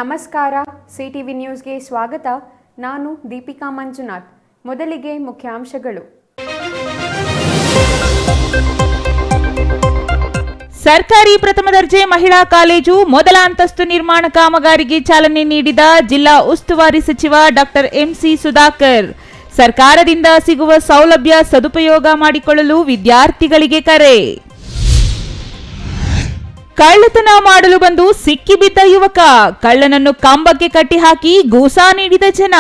ನಮಸ್ಕಾರ, ಸಿಟಿವಿ ನ್ಯೂಸ್ಗೆ ಸ್ವಾಗತ. ನಾನು ದೀಪಿಕಾ ಮಂಜುನಾಥ್. ಮೊದಲಿಗೆ ಮುಖ್ಯಾಂಶಗಳು. ಸರ್ಕಾರಿ ಪ್ರಥಮ ದರ್ಜೆ ಮಹಿಳಾ ಕಾಲೇಜು ಮೊದಲ ಅಂತಸ್ತು ನಿರ್ಮಾಣ ಕಾಮಗಾರಿಗೆ ಚಾಲನೆ ನೀಡಿದ ಜಿಲ್ಲಾ ಉಸ್ತುವಾರಿ ಸಚಿವ ಡಾಕ್ಟರ್ ಎಂಸಿ ಸುಧಾಕರ್. ಸರ್ಕಾರದಿಂದ ಸಿಗುವ ಸೌಲಭ್ಯ ಸದುಪಯೋಗ ಮಾಡಿಕೊಳ್ಳಲು ವಿದ್ಯಾರ್ಥಿಗಳಿಗೆ ಕರೆ. ಕಳ್ಳತನ ಮಾಡಲು ಬಂದು ಸಿಕ್ಕಿಬಿದ್ದ ಯುವಕ, ಕಳ್ಳನನ್ನು ಕಂಬಕ್ಕೆ ಕಟ್ಟಿಹಾಕಿ ಗೂಸಾ ನೀಡಿದ ಜನ.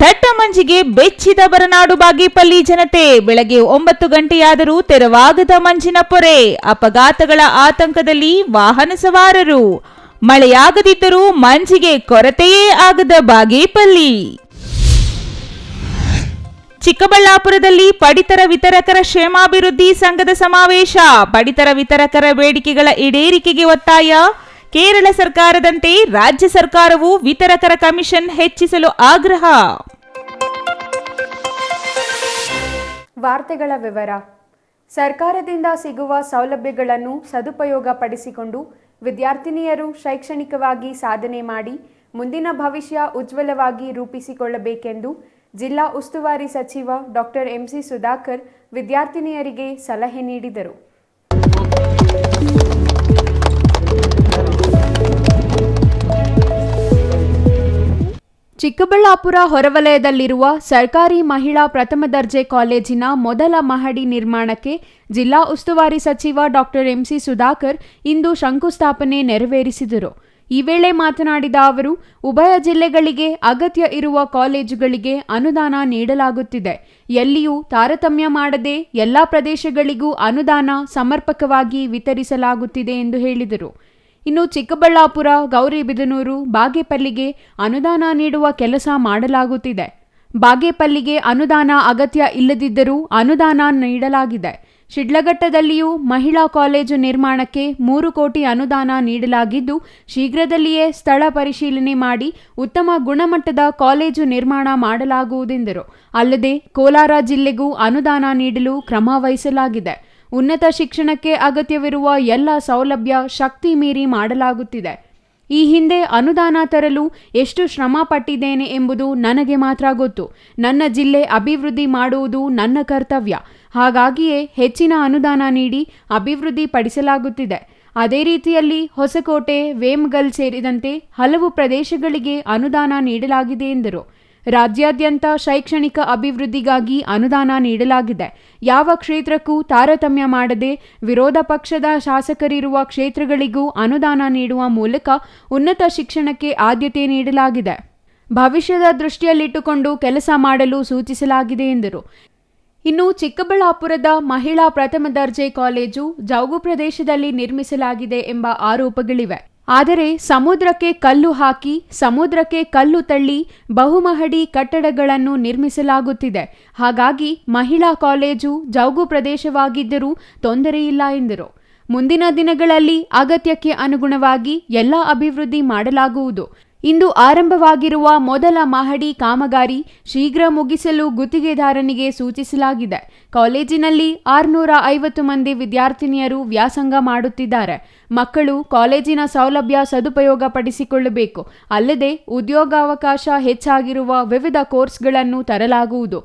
ದಟ್ಟ ಮಂಜಿಗೆ ಬೆಚ್ಚಿದ ಬರನಾಡು ಬಾಗೇಪಲ್ಲಿ ಜನತೆ. ಬೆಳಗ್ಗೆ 9 ಗಂಟೆಯಾದರೂ ತೆರವಾಗದ ಮಂಜಿನ ಪೊರೆ. ಅಪಘಾತಗಳ ಆತಂಕದಲ್ಲಿ ವಾಹನ ಸವಾರರು. ಮಳೆಯಾಗದಿದ್ದರೂ ಮಂಜಿಗೆ ಕೊರತೆಯೇ ಆಗದ ಬಾಗೇಪಲ್ಲಿ. ಚಿಕ್ಕಬಳ್ಳಾಪುರದಲ್ಲಿ ಪಡಿತರ ವಿತರಕರ ಕ್ಷೇಮಾಭಿವೃದ್ಧಿ ಸಂಘದ ಸಮಾವೇಶ. ಪಡಿತರ ವಿತರಕರ ಬೇಡಿಕೆಗಳ ಈಡೇರಿಕೆಗೆ ಒತ್ತಾಯ. ಕೇರಳ ಸರ್ಕಾರದಂತೆ ರಾಜ್ಯ ಸರ್ಕಾರವು ವಿತರಕರ ಕಮಿಷನ್ ಹೆಚ್ಚಿಸಲು ಆಗ್ರಹ. ವಾರ್ತೆಗಳ ವಿವರ. ಸರ್ಕಾರದಿಂದ ಸಿಗುವ ಸೌಲಭ್ಯಗಳನ್ನು ಸದುಪಯೋಗ ಪಡಿಸಿಕೊಂಡು ವಿದ್ಯಾರ್ಥಿನಿಯರು ಶೈಕ್ಷಣಿಕವಾಗಿ ಸಾಧನೆ ಮಾಡಿ ಮುಂದಿನ ಭವಿಷ್ಯ ಉಜ್ವಲವಾಗಿ ರೂಪಿಸಿಕೊಳ್ಳಬೇಕೆಂದು ಜಿಲ್ಲಾ ಉಸ್ತುವಾರಿ ಸಚಿವ ಡಾಕ್ಟರ್ ಎಂಸಿ ಸುಧಾಕರ್ ವಿದ್ಯಾರ್ಥಿನಿಯರಿಗೆ ಸಲಹೆ ನೀಡಿದರು. ಚಿಕ್ಕಬಳ್ಳಾಪುರ ಹೊರವಲಯದಲ್ಲಿರುವ ಸರ್ಕಾರಿ ಮಹಿಳಾ ಪ್ರಥಮ ದರ್ಜೆ ಕಾಲೇಜಿನ ಮೊದಲ ಮಹಡಿ ನಿರ್ಮಾಣಕ್ಕೆ ಜಿಲ್ಲಾ ಉಸ್ತುವಾರಿ ಸಚಿವ ಡಾಕ್ಟರ್ ಎಂಸಿ ಸುಧಾಕರ್ ಇಂದು ಶಂಕುಸ್ಥಾಪನೆ ನೆರವೇರಿಸಿದರು. ಈ ವೇಳೆ ಮಾತನಾಡಿದ ಅವರು, ಉಭಯ ಜಿಲ್ಲೆಗಳಿಗೆ ಅಗತ್ಯ ಇರುವ ಕಾಲೇಜುಗಳಿಗೆ ಅನುದಾನ ನೀಡಲಾಗುತ್ತಿದೆ. ಎಲ್ಲಿಯೂ ತಾರತಮ್ಯ ಮಾಡದೆ ಎಲ್ಲ ಪ್ರದೇಶಗಳಿಗೂ ಅನುದಾನ ಸಮರ್ಪಕವಾಗಿ ವಿತರಿಸಲಾಗುತ್ತಿದೆ ಎಂದು ಹೇಳಿದರು. ಇನ್ನು ಚಿಕ್ಕಬಳ್ಳಾಪುರ, ಗೌರಿಬಿದನೂರು, ಬಾಗೇಪಲ್ಲಿಗೆ ಅನುದಾನ ನೀಡುವ ಕೆಲಸ ಮಾಡಲಾಗುತ್ತಿದೆ. ಬಾಗೇಪಲ್ಲಿಗೆ ಅನುದಾನ ಅಗತ್ಯ ಇಲ್ಲದಿದ್ದರೂ ಅನುದಾನ ನೀಡಲಾಗಿದೆ. ಶಿಡ್ಲಘಟ್ಟದಲ್ಲಿಯೂ ಮಹಿಳಾ ಕಾಲೇಜು ನಿರ್ಮಾಣಕ್ಕೆ 3 ಕೋಟಿ ಅನುದಾನ ನೀಡಲಾಗಿದ್ದು, ಶೀಘ್ರದಲ್ಲಿಯೇ ಸ್ಥಳ ಪರಿಶೀಲನೆ ಮಾಡಿ ಉತ್ತಮ ಗುಣಮಟ್ಟದ ಕಾಲೇಜು ನಿರ್ಮಾಣ ಮಾಡಲಾಗುವುದೆಂದರು. ಅಲ್ಲದೆ ಕೋಲಾರ ಜಿಲ್ಲೆಗೂ ಅನುದಾನ ನೀಡಲು ಕ್ರಮ ವಹಿಸಲಾಗಿದೆ. ಉನ್ನತ ಶಿಕ್ಷಣಕ್ಕೆ ಅಗತ್ಯವಿರುವ ಎಲ್ಲ ಸೌಲಭ್ಯ ಶಕ್ತಿ ಮೀರಿ ಮಾಡಲಾಗುತ್ತಿದೆ. ಈ ಹಿಂದೆ ಅನುದಾನ ತರಲು ಎಷ್ಟು ಶ್ರಮ ಪಟ್ಟಿದ್ದೇನೆ ಎಂಬುದು ನನಗೆ ಮಾತ್ರ ಗೊತ್ತು. ನನ್ನ ಜಿಲ್ಲೆ ಅಭಿವೃದ್ಧಿ ಮಾಡುವುದು ನನ್ನ ಕರ್ತವ್ಯ. ಹಾಗಾಗಿಯೇ ಹೆಚ್ಚಿನ ಅನುದಾನ ನೀಡಿ ಅಭಿವೃದ್ಧಿ ಪಡಿಸಲಾಗುತ್ತಿದೆ. ಅದೇ ರೀತಿಯಲ್ಲಿ ಹೊಸಕೋಟೆ, ವೇಮಗಲ್ ಸೇರಿದಂತೆ ಹಲವು ಪ್ರದೇಶಗಳಿಗೆ ಅನುದಾನ ನೀಡಲಾಗಿದೆ ಎಂದರು. ರಾಜ್ಯಾದ್ಯಂತ ಶೈಕ್ಷಣಿಕ ಅಭಿವೃದ್ಧಿಗಾಗಿ ಅನುದಾನ ನೀಡಲಾಗಿದೆ. ಯಾವ ಕ್ಷೇತ್ರಕ್ಕೂ ತಾರತಮ್ಯ ಮಾಡದೆ ವಿರೋಧ ಪಕ್ಷದ ಶಾಸಕರಿರುವ ಕ್ಷೇತ್ರಗಳಿಗೂ ಅನುದಾನ ನೀಡುವ ಮೂಲಕ ಉನ್ನತ ಶಿಕ್ಷಣಕ್ಕೆ ಆದ್ಯತೆ ನೀಡಲಾಗಿದೆ. ಭವಿಷ್ಯದ ದೃಷ್ಟಿಯಲ್ಲಿಟ್ಟುಕೊಂಡು ಕೆಲಸ ಮಾಡಲು ಸೂಚಿಸಲಾಗಿದೆ ಎಂದರು. ಇನ್ನು ಚಿಕ್ಕಬಳ್ಳಾಪುರದ ಮಹಿಳಾ ಪ್ರಥಮ ದರ್ಜೆ ಕಾಲೇಜು ಜೌಗು ಪ್ರದೇಶದಲ್ಲಿ ನಿರ್ಮಿಸಲಾಗಿದೆ ಎಂಬ ಆರೋಪಗಳಿವೆ. ಆದರೆ ಸಮುದ್ರಕ್ಕೆ ಕಲ್ಲು ಹಾಕಿ, ಸಮುದ್ರಕ್ಕೆ ಕಲ್ಲು ತಳ್ಳಿ ಬಹುಮಹಡಿ ಕಟ್ಟಡಗಳನ್ನು ನಿರ್ಮಿಸಲಾಗುತ್ತಿದೆ. ಹಾಗಾಗಿ ಮಹಿಳಾ ಕಾಲೇಜು ಜೌಗು ಪ್ರದೇಶವಾಗಿದ್ದರೂ ತೊಂದರೆಯಿಲ್ಲ ಎಂದರು. ಮುಂದಿನ ದಿನಗಳಲ್ಲಿ ಅಗತ್ಯಕ್ಕೆ ಅನುಗುಣವಾಗಿ ಎಲ್ಲ ಅಭಿವೃದ್ಧಿ ಮಾಡಲಾಗುವುದು. ಇಂದು ಆರಂಭವಾಗಿರುವ ಮೊದಲ ಮಹಡಿ ಕಾಮಗಾರಿ ಶೀಘ್ರ ಮುಗಿಸಲು ಗುತ್ತಿಗೆದಾರನಿಗೆ ಸೂಚಿಸಲಾಗಿದೆ. ಕಾಲೇಜಿನಲ್ಲಿ 650 ಮಂದಿ ವಿದ್ಯಾರ್ಥಿನಿಯರು ವ್ಯಾಸಂಗ ಮಾಡುತ್ತಿದ್ದಾರೆ. ಮಕ್ಕಳು ಕಾಲೇಜಿನ ಸೌಲಭ್ಯ ಸದುಪಯೋಗ ಪಡಿಸಿಕೊಳ್ಳಬೇಕು. ಅಲ್ಲದೆ ಉದ್ಯೋಗಾವಕಾಶ ಹೆಚ್ಚಾಗಿರುವ ವಿವಿಧ ಕೋರ್ಸ್ಗಳನ್ನು ತರಲಾಗುವುದು.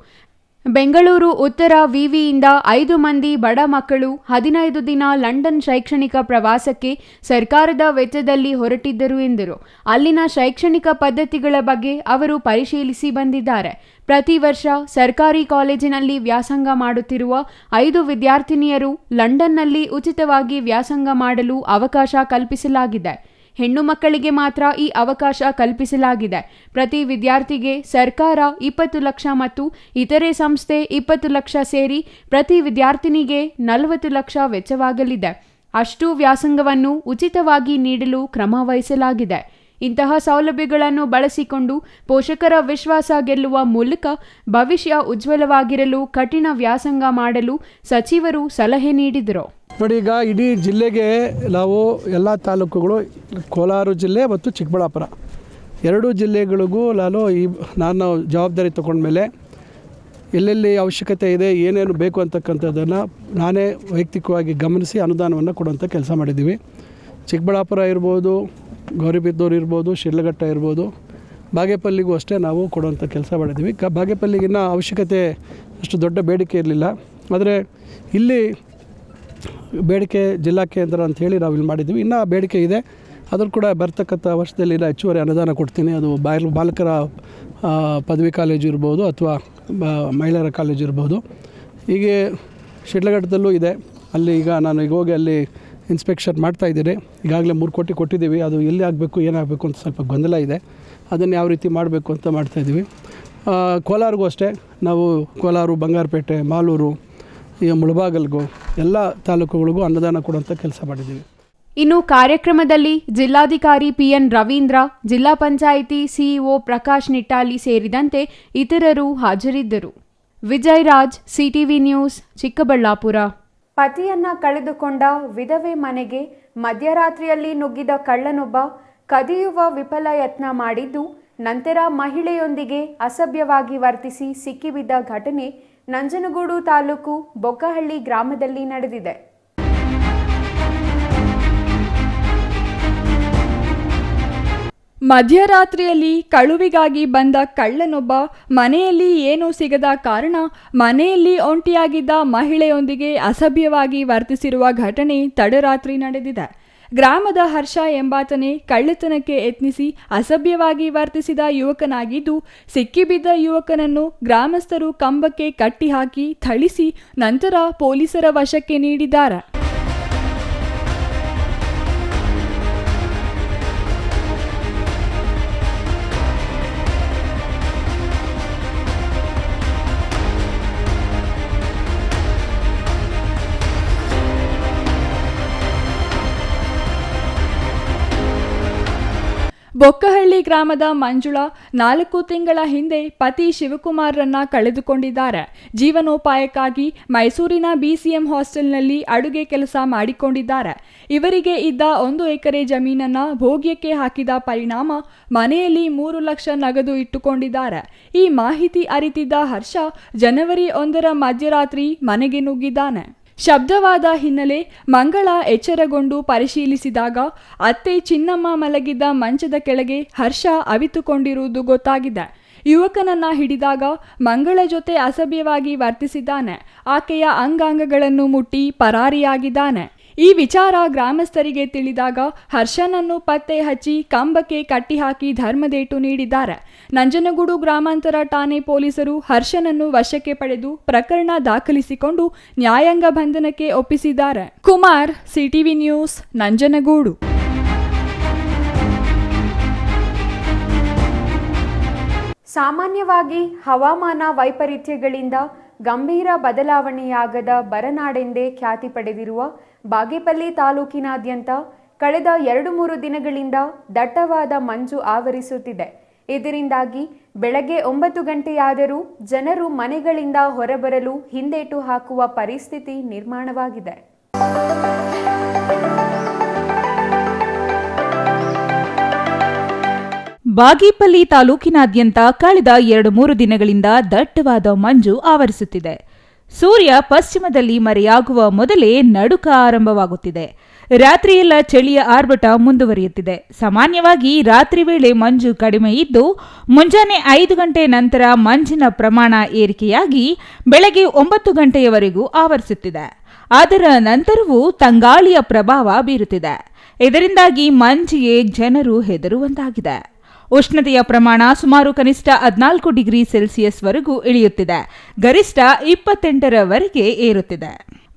ಬೆಂಗಳೂರು ಉತ್ತರ ವಿವಿಯಿಂದ 5 ಮಂದಿ ಬಡ ಮಕ್ಕಳು 15 ದಿನ ಲಂಡನ್ ಶೈಕ್ಷಣಿಕ ಪ್ರವಾಸಕ್ಕೆ ಸರ್ಕಾರದ ವೆಚ್ಚದಲ್ಲಿ ಹೊರಟಿದ್ದರು ಎಂದರು. ಅಲ್ಲಿನ ಶೈಕ್ಷಣಿಕ ಪದ್ಧತಿಗಳ ಬಗ್ಗೆ ಅವರು ಪರಿಶೀಲಿಸಿ ಬಂದಿದ್ದಾರೆ. ಪ್ರತಿ ವರ್ಷ ಸರ್ಕಾರಿ ಕಾಲೇಜಿನಲ್ಲಿ ವ್ಯಾಸಂಗ ಮಾಡುತ್ತಿರುವ 5 ವಿದ್ಯಾರ್ಥಿನಿಯರು ಲಂಡನ್ನಲ್ಲಿ ಉಚಿತವಾಗಿ ವ್ಯಾಸಂಗ ಮಾಡಲು ಅವಕಾಶ ಕಲ್ಪಿಸಲಾಗಿದೆ. ಹೆಣ್ಣು ಮಕ್ಕಳಿಗೆ ಮಾತ್ರ ಈ ಅವಕಾಶ ಕಲ್ಪಿಸಲಾಗಿದೆ. ಪ್ರತಿ ವಿದ್ಯಾರ್ಥಿಗೆ ಸರ್ಕಾರ 20 ಲಕ್ಷ ಮತ್ತು ಇತರೆ ಸಂಸ್ಥೆ 20 ಲಕ್ಷ ಸೇರಿ ಪ್ರತಿ ವಿದ್ಯಾರ್ಥಿನಿಗೆ 40 ಲಕ್ಷ ವೆಚ್ಚವಾಗಲಿದೆ. ಅಷ್ಟು ವ್ಯಾಸಂಗವನ್ನು ಉಚಿತವಾಗಿ ನೀಡಲು ಕ್ರಮ ವಹಿಸಲಾಗಿದೆ. ಇಂತಹ ಸೌಲಭ್ಯಗಳನ್ನು ಬಳಸಿಕೊಂಡು ಪೋಷಕರ ವಿಶ್ವಾಸ ಗೆಲ್ಲುವ ಮೂಲಕ ಭವಿಷ್ಯ ಉಜ್ವಲವಾಗಿರಲು ಕಠಿಣ ವ್ಯಾಸಂಗ ಮಾಡಲು ಸಚಿವರು ಸಲಹೆ ನೀಡಿದರು. ನೋಡಿ, ಈಗ ಇಡೀ ಜಿಲ್ಲೆಗೆ ನಾವು ಎಲ್ಲ ತಾಲೂಕುಗಳು, ಕೋಲಾರ ಜಿಲ್ಲೆ ಮತ್ತು ಚಿಕ್ಕಬಳ್ಳಾಪುರ 2 ಜಿಲ್ಲೆಗಳಿಗೂ ನಾನು ಜವಾಬ್ದಾರಿ ತಗೊಂಡ್ಮೇಲೆ ಎಲ್ಲೆಲ್ಲಿ ಅವಶ್ಯಕತೆ ಇದೆ, ಏನೇನು ಬೇಕು ಅಂತಕ್ಕಂಥದ್ದನ್ನು ನಾನೇ ವೈಯಕ್ತಿಕವಾಗಿ ಗಮನಿಸಿ ಅನುದಾನವನ್ನು ಕೊಡುವಂಥ ಕೆಲಸ ಮಾಡಿದ್ದೀವಿ. ಚಿಕ್ಕಬಳ್ಳಾಪುರ ಇರ್ಬೋದು, ಗೌರಿಬಿದನೂರು ಇರ್ಬೋದು, ಶಿಡ್ಲಘಟ್ಟ ಇರ್ಬೋದು, ಬಾಗೇಪಲ್ಲಿಗೂ ಅಷ್ಟೇ ನಾವು ಕೊಡುವಂಥ ಕೆಲಸ ಮಾಡಿದ್ದೀವಿ. ಬಾಗೇಪಲ್ಲಿಗಿನ್ನ ಅವಶ್ಯಕತೆ ಅಷ್ಟು ದೊಡ್ಡ ಬೇಡಿಕೆ ಇರಲಿಲ್ಲ. ಆದರೆ ಇಲ್ಲಿ ಬೇಡಿಕೆ ಜಿಲ್ಲಾ ಕೇಂದ್ರ ಅಂಥೇಳಿ ನಾವು ಇಲ್ಲಿ ಮಾಡಿದ್ದೀವಿ. ಇನ್ನೂ ಬೇಡಿಕೆ ಇದೆ, ಅದ್ರ ಕೂಡ ಬರ್ತಕ್ಕಂಥ ವರ್ಷದಲ್ಲಿ ಹೆಚ್ಚುವರಿ ಅನುದಾನ ಕೊಡ್ತೀನಿ. ಅದು ಬಾಲಕರ ಪದವಿ ಕಾಲೇಜು ಇರ್ಬೋದು ಅಥವಾ ಮಹಿಳೆಯರ ಕಾಲೇಜು ಇರ್ಬೋದು. ಹೀಗೆ ಶಿಡ್ಲಘಟ್ಟದಲ್ಲೂ ಇದೆ. ಅಲ್ಲಿ ಈಗ ನಾನು ಈಗ ಹೋಗಿ ಅಲ್ಲಿ ಇನ್ಸ್ಪೆಕ್ಷನ್ ಮಾಡ್ತಾಯಿದ್ದೀನಿ. ಈಗಾಗಲೇ 3 ಕೋಟಿ ಕೊಟ್ಟಿದ್ದೀವಿ. ಅದು ಎಲ್ಲಿ ಆಗಬೇಕು ಏನಾಗಬೇಕು ಅಂತ ಸ್ವಲ್ಪ ಗೊಂದಲ ಇದೆ. ಅದನ್ನು ಯಾವ ರೀತಿ ಮಾಡಬೇಕು ಅಂತ ಮಾಡ್ತಾಯಿದ್ದೀವಿ. ಕೋಲಾರಿಗೂ ಅಷ್ಟೇ ನಾವು ಕೋಲಾರ, ಬಂಗಾರಪೇಟೆ, ಮಾಲೂರು, ಈಗ ಮುಳಬಾಗಲ್ಗೂ ಎಲ್ಲ ತಾಲೂಕುಗಳಿಗೂ ಅನುದಾನ ಕೊಡುವಂಥ ಕೆಲಸ ಮಾಡಿದ್ದೀವಿ. ಇನ್ನು ಕಾರ್ಯಕ್ರಮದಲ್ಲಿ ಜಿಲ್ಲಾಧಿಕಾರಿ ಪಿಎನ್ ರವೀಂದ್ರ, ಜಿಲ್ಲಾ ಪಂಚಾಯಿತಿ ಸಿಇಒ ಪ್ರಕಾಶ್ ನಿಟ್ಟಾಲಿ ಸೇರಿದಂತೆ ಇತರರು ಹಾಜರಿದ್ದರು. Vijay Raj, CTV news, Chikkaballapur. ಪತಿಯನ್ನ ಕಳೆದುಕೊಂಡ ವಿಧವೆ ಮನೆಗೆ ಮಧ್ಯರಾತ್ರಿಯಲ್ಲಿ ನುಗ್ಗಿದ ಕಳ್ಳನೊಬ್ಬ ಕದಿಯುವ ವಿಫಲ ಯತ್ನ ಮಾಡಿದ್ದು, ನಂತರ ಮಹಿಳೆಯೊಂದಿಗೆ ಅಸಭ್ಯವಾಗಿ ವರ್ತಿಸಿ ಸಿಕ್ಕಿಬಿದ್ದ ಘಟನೆ ನಂಜನಗೂಡು ತಾಲೂಕು ಬೊಕ್ಕಹಳ್ಳಿ ಗ್ರಾಮದಲ್ಲಿ ನಡೆದಿದೆ. ಮಧ್ಯರಾತ್ರಿಯಲ್ಲಿ ಕಳುವಿಗಾಗಿ ಬಂದ ಕಳ್ಳನೊಬ್ಬ ಮನೆಯಲ್ಲಿ ಏನೂ ಸಿಗದ ಕಾರಣ ಮನೆಯಲ್ಲಿ ಒಂಟಿಯಾಗಿದ್ದ ಮಹಿಳೆಯೊಂದಿಗೆ ಅಸಭ್ಯವಾಗಿ ವರ್ತಿಸಿರುವ ಘಟನೆ ತಡರಾತ್ರಿ ನಡೆದಿದೆ. ಗ್ರಾಮದ ಹರ್ಷ ಎಂಬಾತನೇ ಕಳ್ಳತನಕ್ಕೆ ಯತ್ನಿಸಿ ಅಸಭ್ಯವಾಗಿ ವರ್ತಿಸಿದ ಯುವಕನಾಗಿದ್ದು, ಸಿಕ್ಕಿಬಿದ್ದ ಯುವಕನನ್ನು ಗ್ರಾಮಸ್ಥರು ಕಂಬಕ್ಕೆ ಕಟ್ಟಿಹಾಕಿ ಥಳಿಸಿ ನಂತರ ಪೊಲೀಸರ ವಶಕ್ಕೆ ನೀಡಿದ್ದಾರೆ. ಬೊಕ್ಕಹಳ್ಳಿ ಗ್ರಾಮದ ಮಂಜುಳಾ 4 ತಿಂಗಳ ಹಿಂದೆ ಪತಿ ಶಿವಕುಮಾರ್ರನ್ನ ಕಳೆದುಕೊಂಡಿದ್ದಾರೆ. ಜೀವನೋಪಾಯಕ್ಕಾಗಿ ಮೈಸೂರಿನ ಬಿಸಿಎಂ ಹಾಸ್ಟೆಲ್ನಲ್ಲಿ ಅಡುಗೆ ಕೆಲಸ ಮಾಡಿಕೊಂಡಿದ್ದಾರೆ. ಇವರಿಗೆ ಇದ್ದ 1 ಎಕರೆ ಜಮೀನನ್ನ ಭೋಗ್ಯಕ್ಕೆ ಹಾಕಿದ ಪರಿಣಾಮ ಮನೆಯಲ್ಲಿ 3 ಲಕ್ಷ ನಗದು ಇಟ್ಟುಕೊಂಡಿದ್ದಾರೆ. ಈ ಮಾಹಿತಿ ಅರಿತಿದ್ದ ಹರ್ಷ ಜನವರಿ 1ರ ಮಧ್ಯರಾತ್ರಿ ಮನೆಗೆ ನುಗ್ಗಿದ್ದಾನೆ. ಶಬ್ದವಾದ ಹಿನ್ನೆಲೆ ಮಂಗಳ ಎಚ್ಚರಗೊಂಡು ಪರಿಶೀಲಿಸಿದಾಗ ಅತ್ತೆ ಚಿನ್ನಮ್ಮ ಮಲಗಿದ್ದ ಮಂಚದ ಕೆಳಗೆ ಹರ್ಷ ಅವಿತುಕೊಂಡಿರುವುದು ಗೊತ್ತಾಗಿದೆ. ಯುವಕನನ್ನ ಹಿಡಿದಾಗ ಮಂಗಳ ಜೊತೆ ಅಸಭ್ಯವಾಗಿ ವರ್ತಿಸಿದ್ದಾನೆ. ಆಕೆಯ ಅಂಗಾಂಗಗಳನ್ನು ಮುಟ್ಟಿ ಪರಾರಿಯಾಗಿದ್ದಾನೆ. ಈ ವಿಚಾರ ಗ್ರಾಮಸ್ಥರಿಗೆ ತಿಳಿದಾಗ ಹರ್ಷನನ್ನು ಪತ್ತೆ ಹಚ್ಚಿ ಕಂಬಕ್ಕೆ ಕಟ್ಟಿಹಾಕಿ ಧರ್ಮದೇಟು ನೀಡಿದ್ದಾರೆ. ನಂಜನಗೂಡು ಗ್ರಾಮಾಂತರ ಠಾಣೆ ಪೊಲೀಸರು ಹರ್ಷನನ್ನು ವಶಕ್ಕೆ ಪಡೆದು ಪ್ರಕರಣ ದಾಖಲಿಸಿಕೊಂಡು ನ್ಯಾಯಾಂಗ ಬಂಧನಕ್ಕೆ ಒಪ್ಪಿಸಿದ್ದಾರೆ. Kumar, CTV news, Nanjangud. ಸಾಮಾನ್ಯವಾಗಿ ಹವಾಮಾನ ವೈಪರೀತ್ಯಗಳಿಂದ ಗಂಭೀರ ಬದಲಾವಣೆಯಾಗದ ಬರನಾಡೆಂದೇ ಖ್ಯಾತಿ ಪಡೆದಿರುವ ಬಾಗೇಪಲ್ಲಿ ತಾಲೂಕಿನಾದ್ಯಂತ ಕಳೆದ 2-3 ದಿನಗಳಿಂದ ದಟ್ಟವಾದ ಮಂಜು ಆವರಿಸುತ್ತಿದೆ. ಇದರಿಂದಾಗಿ ಬೆಳಗ್ಗೆ 9 ಗಂಟೆಯಾದರೂ ಜನರು ಮನೆಗಳಿಂದ ಹೊರಬರಲು ಹಿಂದೇಟು ಹಾಕುವ ಪರಿಸ್ಥಿತಿ ನಿರ್ಮಾಣವಾಗಿದೆ. ಬಾಗೇಪಲ್ಲಿ ತಾಲೂಕಿನಾದ್ಯಂತ ಕಳೆದ 2-3 ದಿನಗಳಿಂದ ದಟ್ಟವಾದ ಮಂಜು ಆವರಿಸುತ್ತಿದೆ. ಸೂರ್ಯ ಪಶ್ಚಿಮದಲ್ಲಿ ಮರೆಯಾಗುವ ಮೊದಲೇ ನಡುಕ ಆರಂಭವಾಗುತ್ತಿದೆ. ರಾತ್ರಿಯೆಲ್ಲ ಚಳಿಯ ಆರ್ಭಟ ಮುಂದುವರಿಯುತ್ತಿದೆ. ಸಾಮಾನ್ಯವಾಗಿ ರಾತ್ರಿ ವೇಳೆ ಮಂಜು ಕಡಿಮೆ ಇದ್ದು ಮುಂಜಾನೆ 5 ಗಂಟೆ ನಂತರ ಮಂಜಿನ ಪ್ರಮಾಣ ಏರಿಕೆಯಾಗಿ ಬೆಳಗ್ಗೆ 9 ಗಂಟೆಯವರೆಗೂ ಆವರಿಸುತ್ತಿದೆ. ಅದರ ನಂತರವೂ ತಂಗಾಳಿಯ ಪ್ರಭಾವ ಬೀರುತ್ತಿದೆ. ಇದರಿಂದಾಗಿ ಮಂಜಿಗೆ ಜನರು ಹೆದರುವಂತಾಗಿದೆ. ಉಷ್ಣತೆಯ ಪ್ರಮಾಣ ಸುಮಾರು ಕನಿಷ್ಠ 14 ಡಿಗ್ರಿ ಸೆಲ್ಸಿಯಸ್ ವರೆಗೂ ಇಳಿಯುತ್ತಿದೆ. ಗರಿಷ್ಠ 28ರವರೆಗೆ ಏರುತ್ತಿದೆ.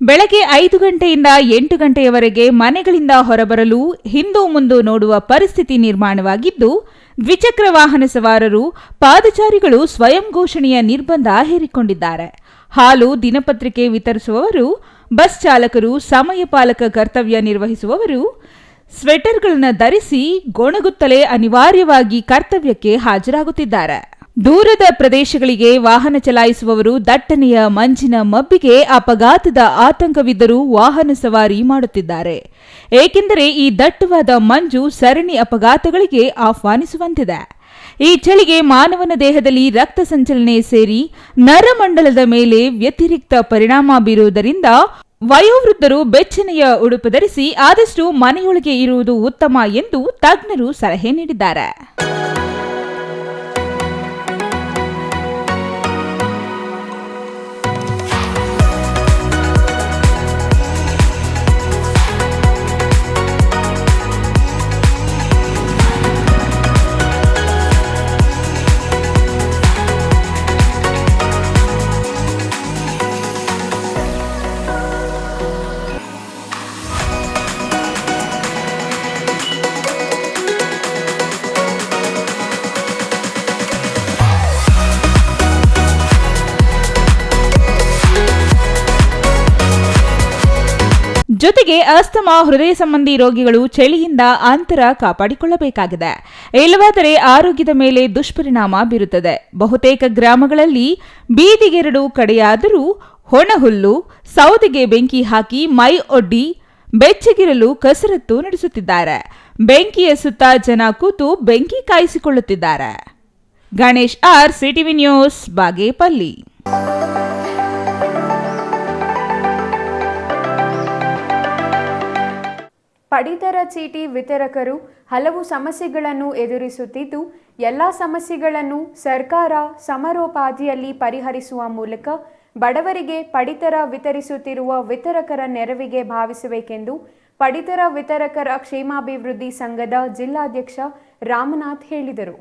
ಬೆಳಗ್ಗೆ 5 ಗಂಟೆಯಿಂದ 8 ಗಂಟೆಯವರೆಗೆ ಮನೆಗಳಿಂದ ಹೊರಬರಲು ಹಿಂದು ಮುಂದು ನೋಡುವ ಪರಿಸ್ಥಿತಿ ನಿರ್ಮಾಣವಾಗಿದ್ದು, ದ್ವಿಚಕ್ರ ವಾಹನ ಸವಾರರು, ಪಾದಚಾರಿಗಳು ಸ್ವಯಂ ಘೋಷಣೆಯ ನಿರ್ಬಂಧ ಹೇರಿಕೊಂಡಿದ್ದಾರೆ. ಹಾಲು, ದಿನಪತ್ರಿಕೆ ವಿತರಿಸುವವರು, ಬಸ್ ಚಾಲಕರು, ಸಮಯ ಪಾಲಕ ಕರ್ತವ್ಯ ನಿರ್ವಹಿಸುವವರು ಸ್ವೆಟರ್ಗಳನ್ನು ಧರಿಸಿ ಗೊಣಗುತ್ತಲೇ ಅನಿವಾರ್ಯವಾಗಿ ಕರ್ತವ್ಯಕ್ಕೆ ಹಾಜರಾಗುತ್ತಿದ್ದಾರೆ. ದೂರದ ಪ್ರದೇಶಗಳಿಗೆ ವಾಹನ ಚಲಾಯಿಸುವವರು ದಟ್ಟಣೆಯ ಮಂಜಿನ ಮಬ್ಬಿಗೆ ಅಪಘಾತದ ಆತಂಕವಿದ್ದರೂ ವಾಹನ ಸವಾರಿ ಮಾಡುತ್ತಿದ್ದಾರೆ. ಏಕೆಂದರೆ ಈ ದಟ್ಟವಾದ ಮಂಜು ಸರಣಿ ಅಪಘಾತಗಳಿಗೆ ಆಹ್ವಾನಿಸುವಂತಿದೆ. ಈ ಚಳಿಗೆ ಮಾನವನ ದೇಹದಲ್ಲಿ ರಕ್ತ ಸಂಚಲನೆ ಸೇರಿ ನರಮಂಡಲದ ಮೇಲೆ ವ್ಯತಿರಿಕ್ತ ಪರಿಣಾಮ ಬೀರುವುದರಿಂದ ವಯೋವೃದ್ಧರು ಬೆಚ್ಚನೆಯ ಉಡುಪು ಧರಿಸಿ ಆದಷ್ಟು ಮನೆಯೊಳಗೆ ಇರುವುದು ಉತ್ತಮ ಎಂದು ತಜ್ಞರು ಸಲಹೆ ನೀಡಿದ್ದಾರೆ. ಜೊತೆಗೆ ಅಸ್ತಮಾ, ಹೃದಯ ಸಂಬಂಧಿ ರೋಗಿಗಳು ಚಳಿಯಿಂದ ಅಂತರ ಕಾಪಾಡಿಕೊಳ್ಳಬೇಕಾಗಿದೆ. ಇಲ್ಲವಾದರೆ ಆರೋಗ್ಯದ ಮೇಲೆ ದುಷ್ಪರಿಣಾಮ ಬೀರುತ್ತದೆ. ಬಹುತೇಕ ಗ್ರಾಮಗಳಲ್ಲಿ ಬೀದಿಗೆರಡು ಕಡೆಯಾದರೂ ಹೊಣಹುಲ್ಲು, ಸೌದೆಗೆ ಬೆಂಕಿ ಹಾಕಿ ಮೈ ಒಡ್ಡಿ ಬೆಚ್ಚಗಿರಲು ಕಸರತ್ತು ನಡೆಸುತ್ತಿದ್ದಾರೆ. ಬೆಂಕಿಯ ಸುತ್ತ ಜನ ಕೂತು ಬೆಂಕಿ ಕಾಯಿಸಿಕೊಳ್ಳುತ್ತಿದ್ದಾರೆ. Ganesh R, CTV news, Bagepalli. ಪಡಿತರ ಚೀಟಿ ವಿತರಕರು ಹಲವು ಸಮಸ್ಯೆಗಳನ್ನು ಎದುರಿಸುತ್ತಿದ್ದು, ಎಲ್ಲ ಸಮಸ್ಯೆಗಳನ್ನು ಸರ್ಕಾರ ಸಮರೋಪಾದಿಯಲ್ಲಿ ಪರಿಹರಿಸುವ ಮೂಲಕ ಬಡವರಿಗೆ ಪಡಿತರ ವಿತರಿಸುತ್ತಿರುವ ವಿತರಕರ ನೆರವಿಗೆ ಭಾವಿಸಬೇಕೆಂದು ಪಡಿತರ ವಿತರಕರ ಕ್ಷೇಮಾಭಿವೃದ್ಧಿ ಸಂಘದ ಜಿಲ್ಲಾಧ್ಯಕ್ಷ ರಾಮನಾಥ್ ಹೇಳಿದರು.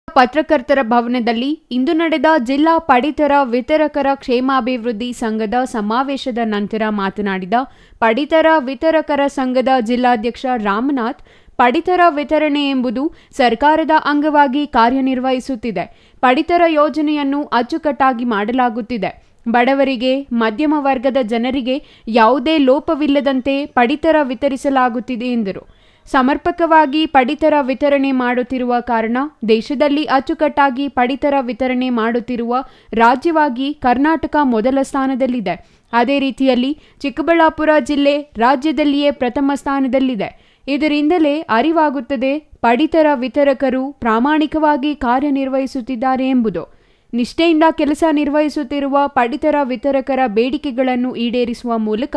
ಪತ್ರಕರ್ತರ ಭವನದಲ್ಲಿ ಇಂದು ನಡೆದ ಜಿಲ್ಲಾ ಪಡಿತರ ವಿತರಕರ ಕ್ಷೇಮಾಭಿವೃದ್ಧಿ ಸಂಘದ ಸಮಾವೇಶದ ನಂತರ ಮಾತನಾಡಿದ ಪಡಿತರ ವಿತರಕರ ಸಂಘದ ಜಿಲ್ಲಾಧ್ಯಕ್ಷ ರಾಮನಾಥ್, ಪಡಿತರ ವಿತರಣೆ ಎಂಬುದು ಸರ್ಕಾರದ ಅಂಗವಾಗಿ ಕಾರ್ಯನಿರ್ವಹಿಸುತ್ತಿದೆ. ಪಡಿತರ ಯೋಜನೆಯನ್ನು ಅಚ್ಚುಕಟ್ಟಾಗಿ ಮಾಡಲಾಗುತ್ತಿದೆ. ಬಡವರಿಗೆ, ಮಧ್ಯಮ ವರ್ಗದ ಜನರಿಗೆ ಯಾವುದೇ ಲೋಪವಿಲ್ಲದಂತೆ ಪಡಿತರ ವಿತರಿಸಲಾಗುತ್ತಿದೆ ಎಂದರು. ಸಮರ್ಪಕವಾಗಿ ಪಡಿತರ ವಿತರಣೆ ಮಾಡುತ್ತಿರುವ ಕಾರಣ ದೇಶದಲ್ಲಿ ಅಚ್ಚುಕಟ್ಟಾಗಿ ಪಡಿತರ ವಿತರಣೆ ಮಾಡುತ್ತಿರುವ ರಾಜ್ಯವಾಗಿ ಕರ್ನಾಟಕ ಮೊದಲ ಸ್ಥಾನದಲ್ಲಿದೆ. ಅದೇ ರೀತಿಯಲ್ಲಿ ಚಿಕ್ಕಬಳ್ಳಾಪುರ ಜಿಲ್ಲೆ ರಾಜ್ಯದಲ್ಲಿಯೇ ಪ್ರಥಮ ಸ್ಥಾನದಲ್ಲಿದೆ. ಇದರಿಂದಲೇ ಅರಿವಾಗುತ್ತದೆ ಪಡಿತರ ವಿತರಕರು ಪ್ರಾಮಾಣಿಕವಾಗಿ ಕಾರ್ಯನಿರ್ವಹಿಸುತ್ತಿದ್ದಾರೆ ಎಂಬುದು. ನಿಷ್ಠೆಯಿಂದ ಕೆಲಸ ನಿರ್ವಹಿಸುತ್ತಿರುವ ಪಡಿತರ ವಿತರಕರ ಬೇಡಿಕೆಗಳನ್ನು ಈಡೇರಿಸುವ ಮೂಲಕ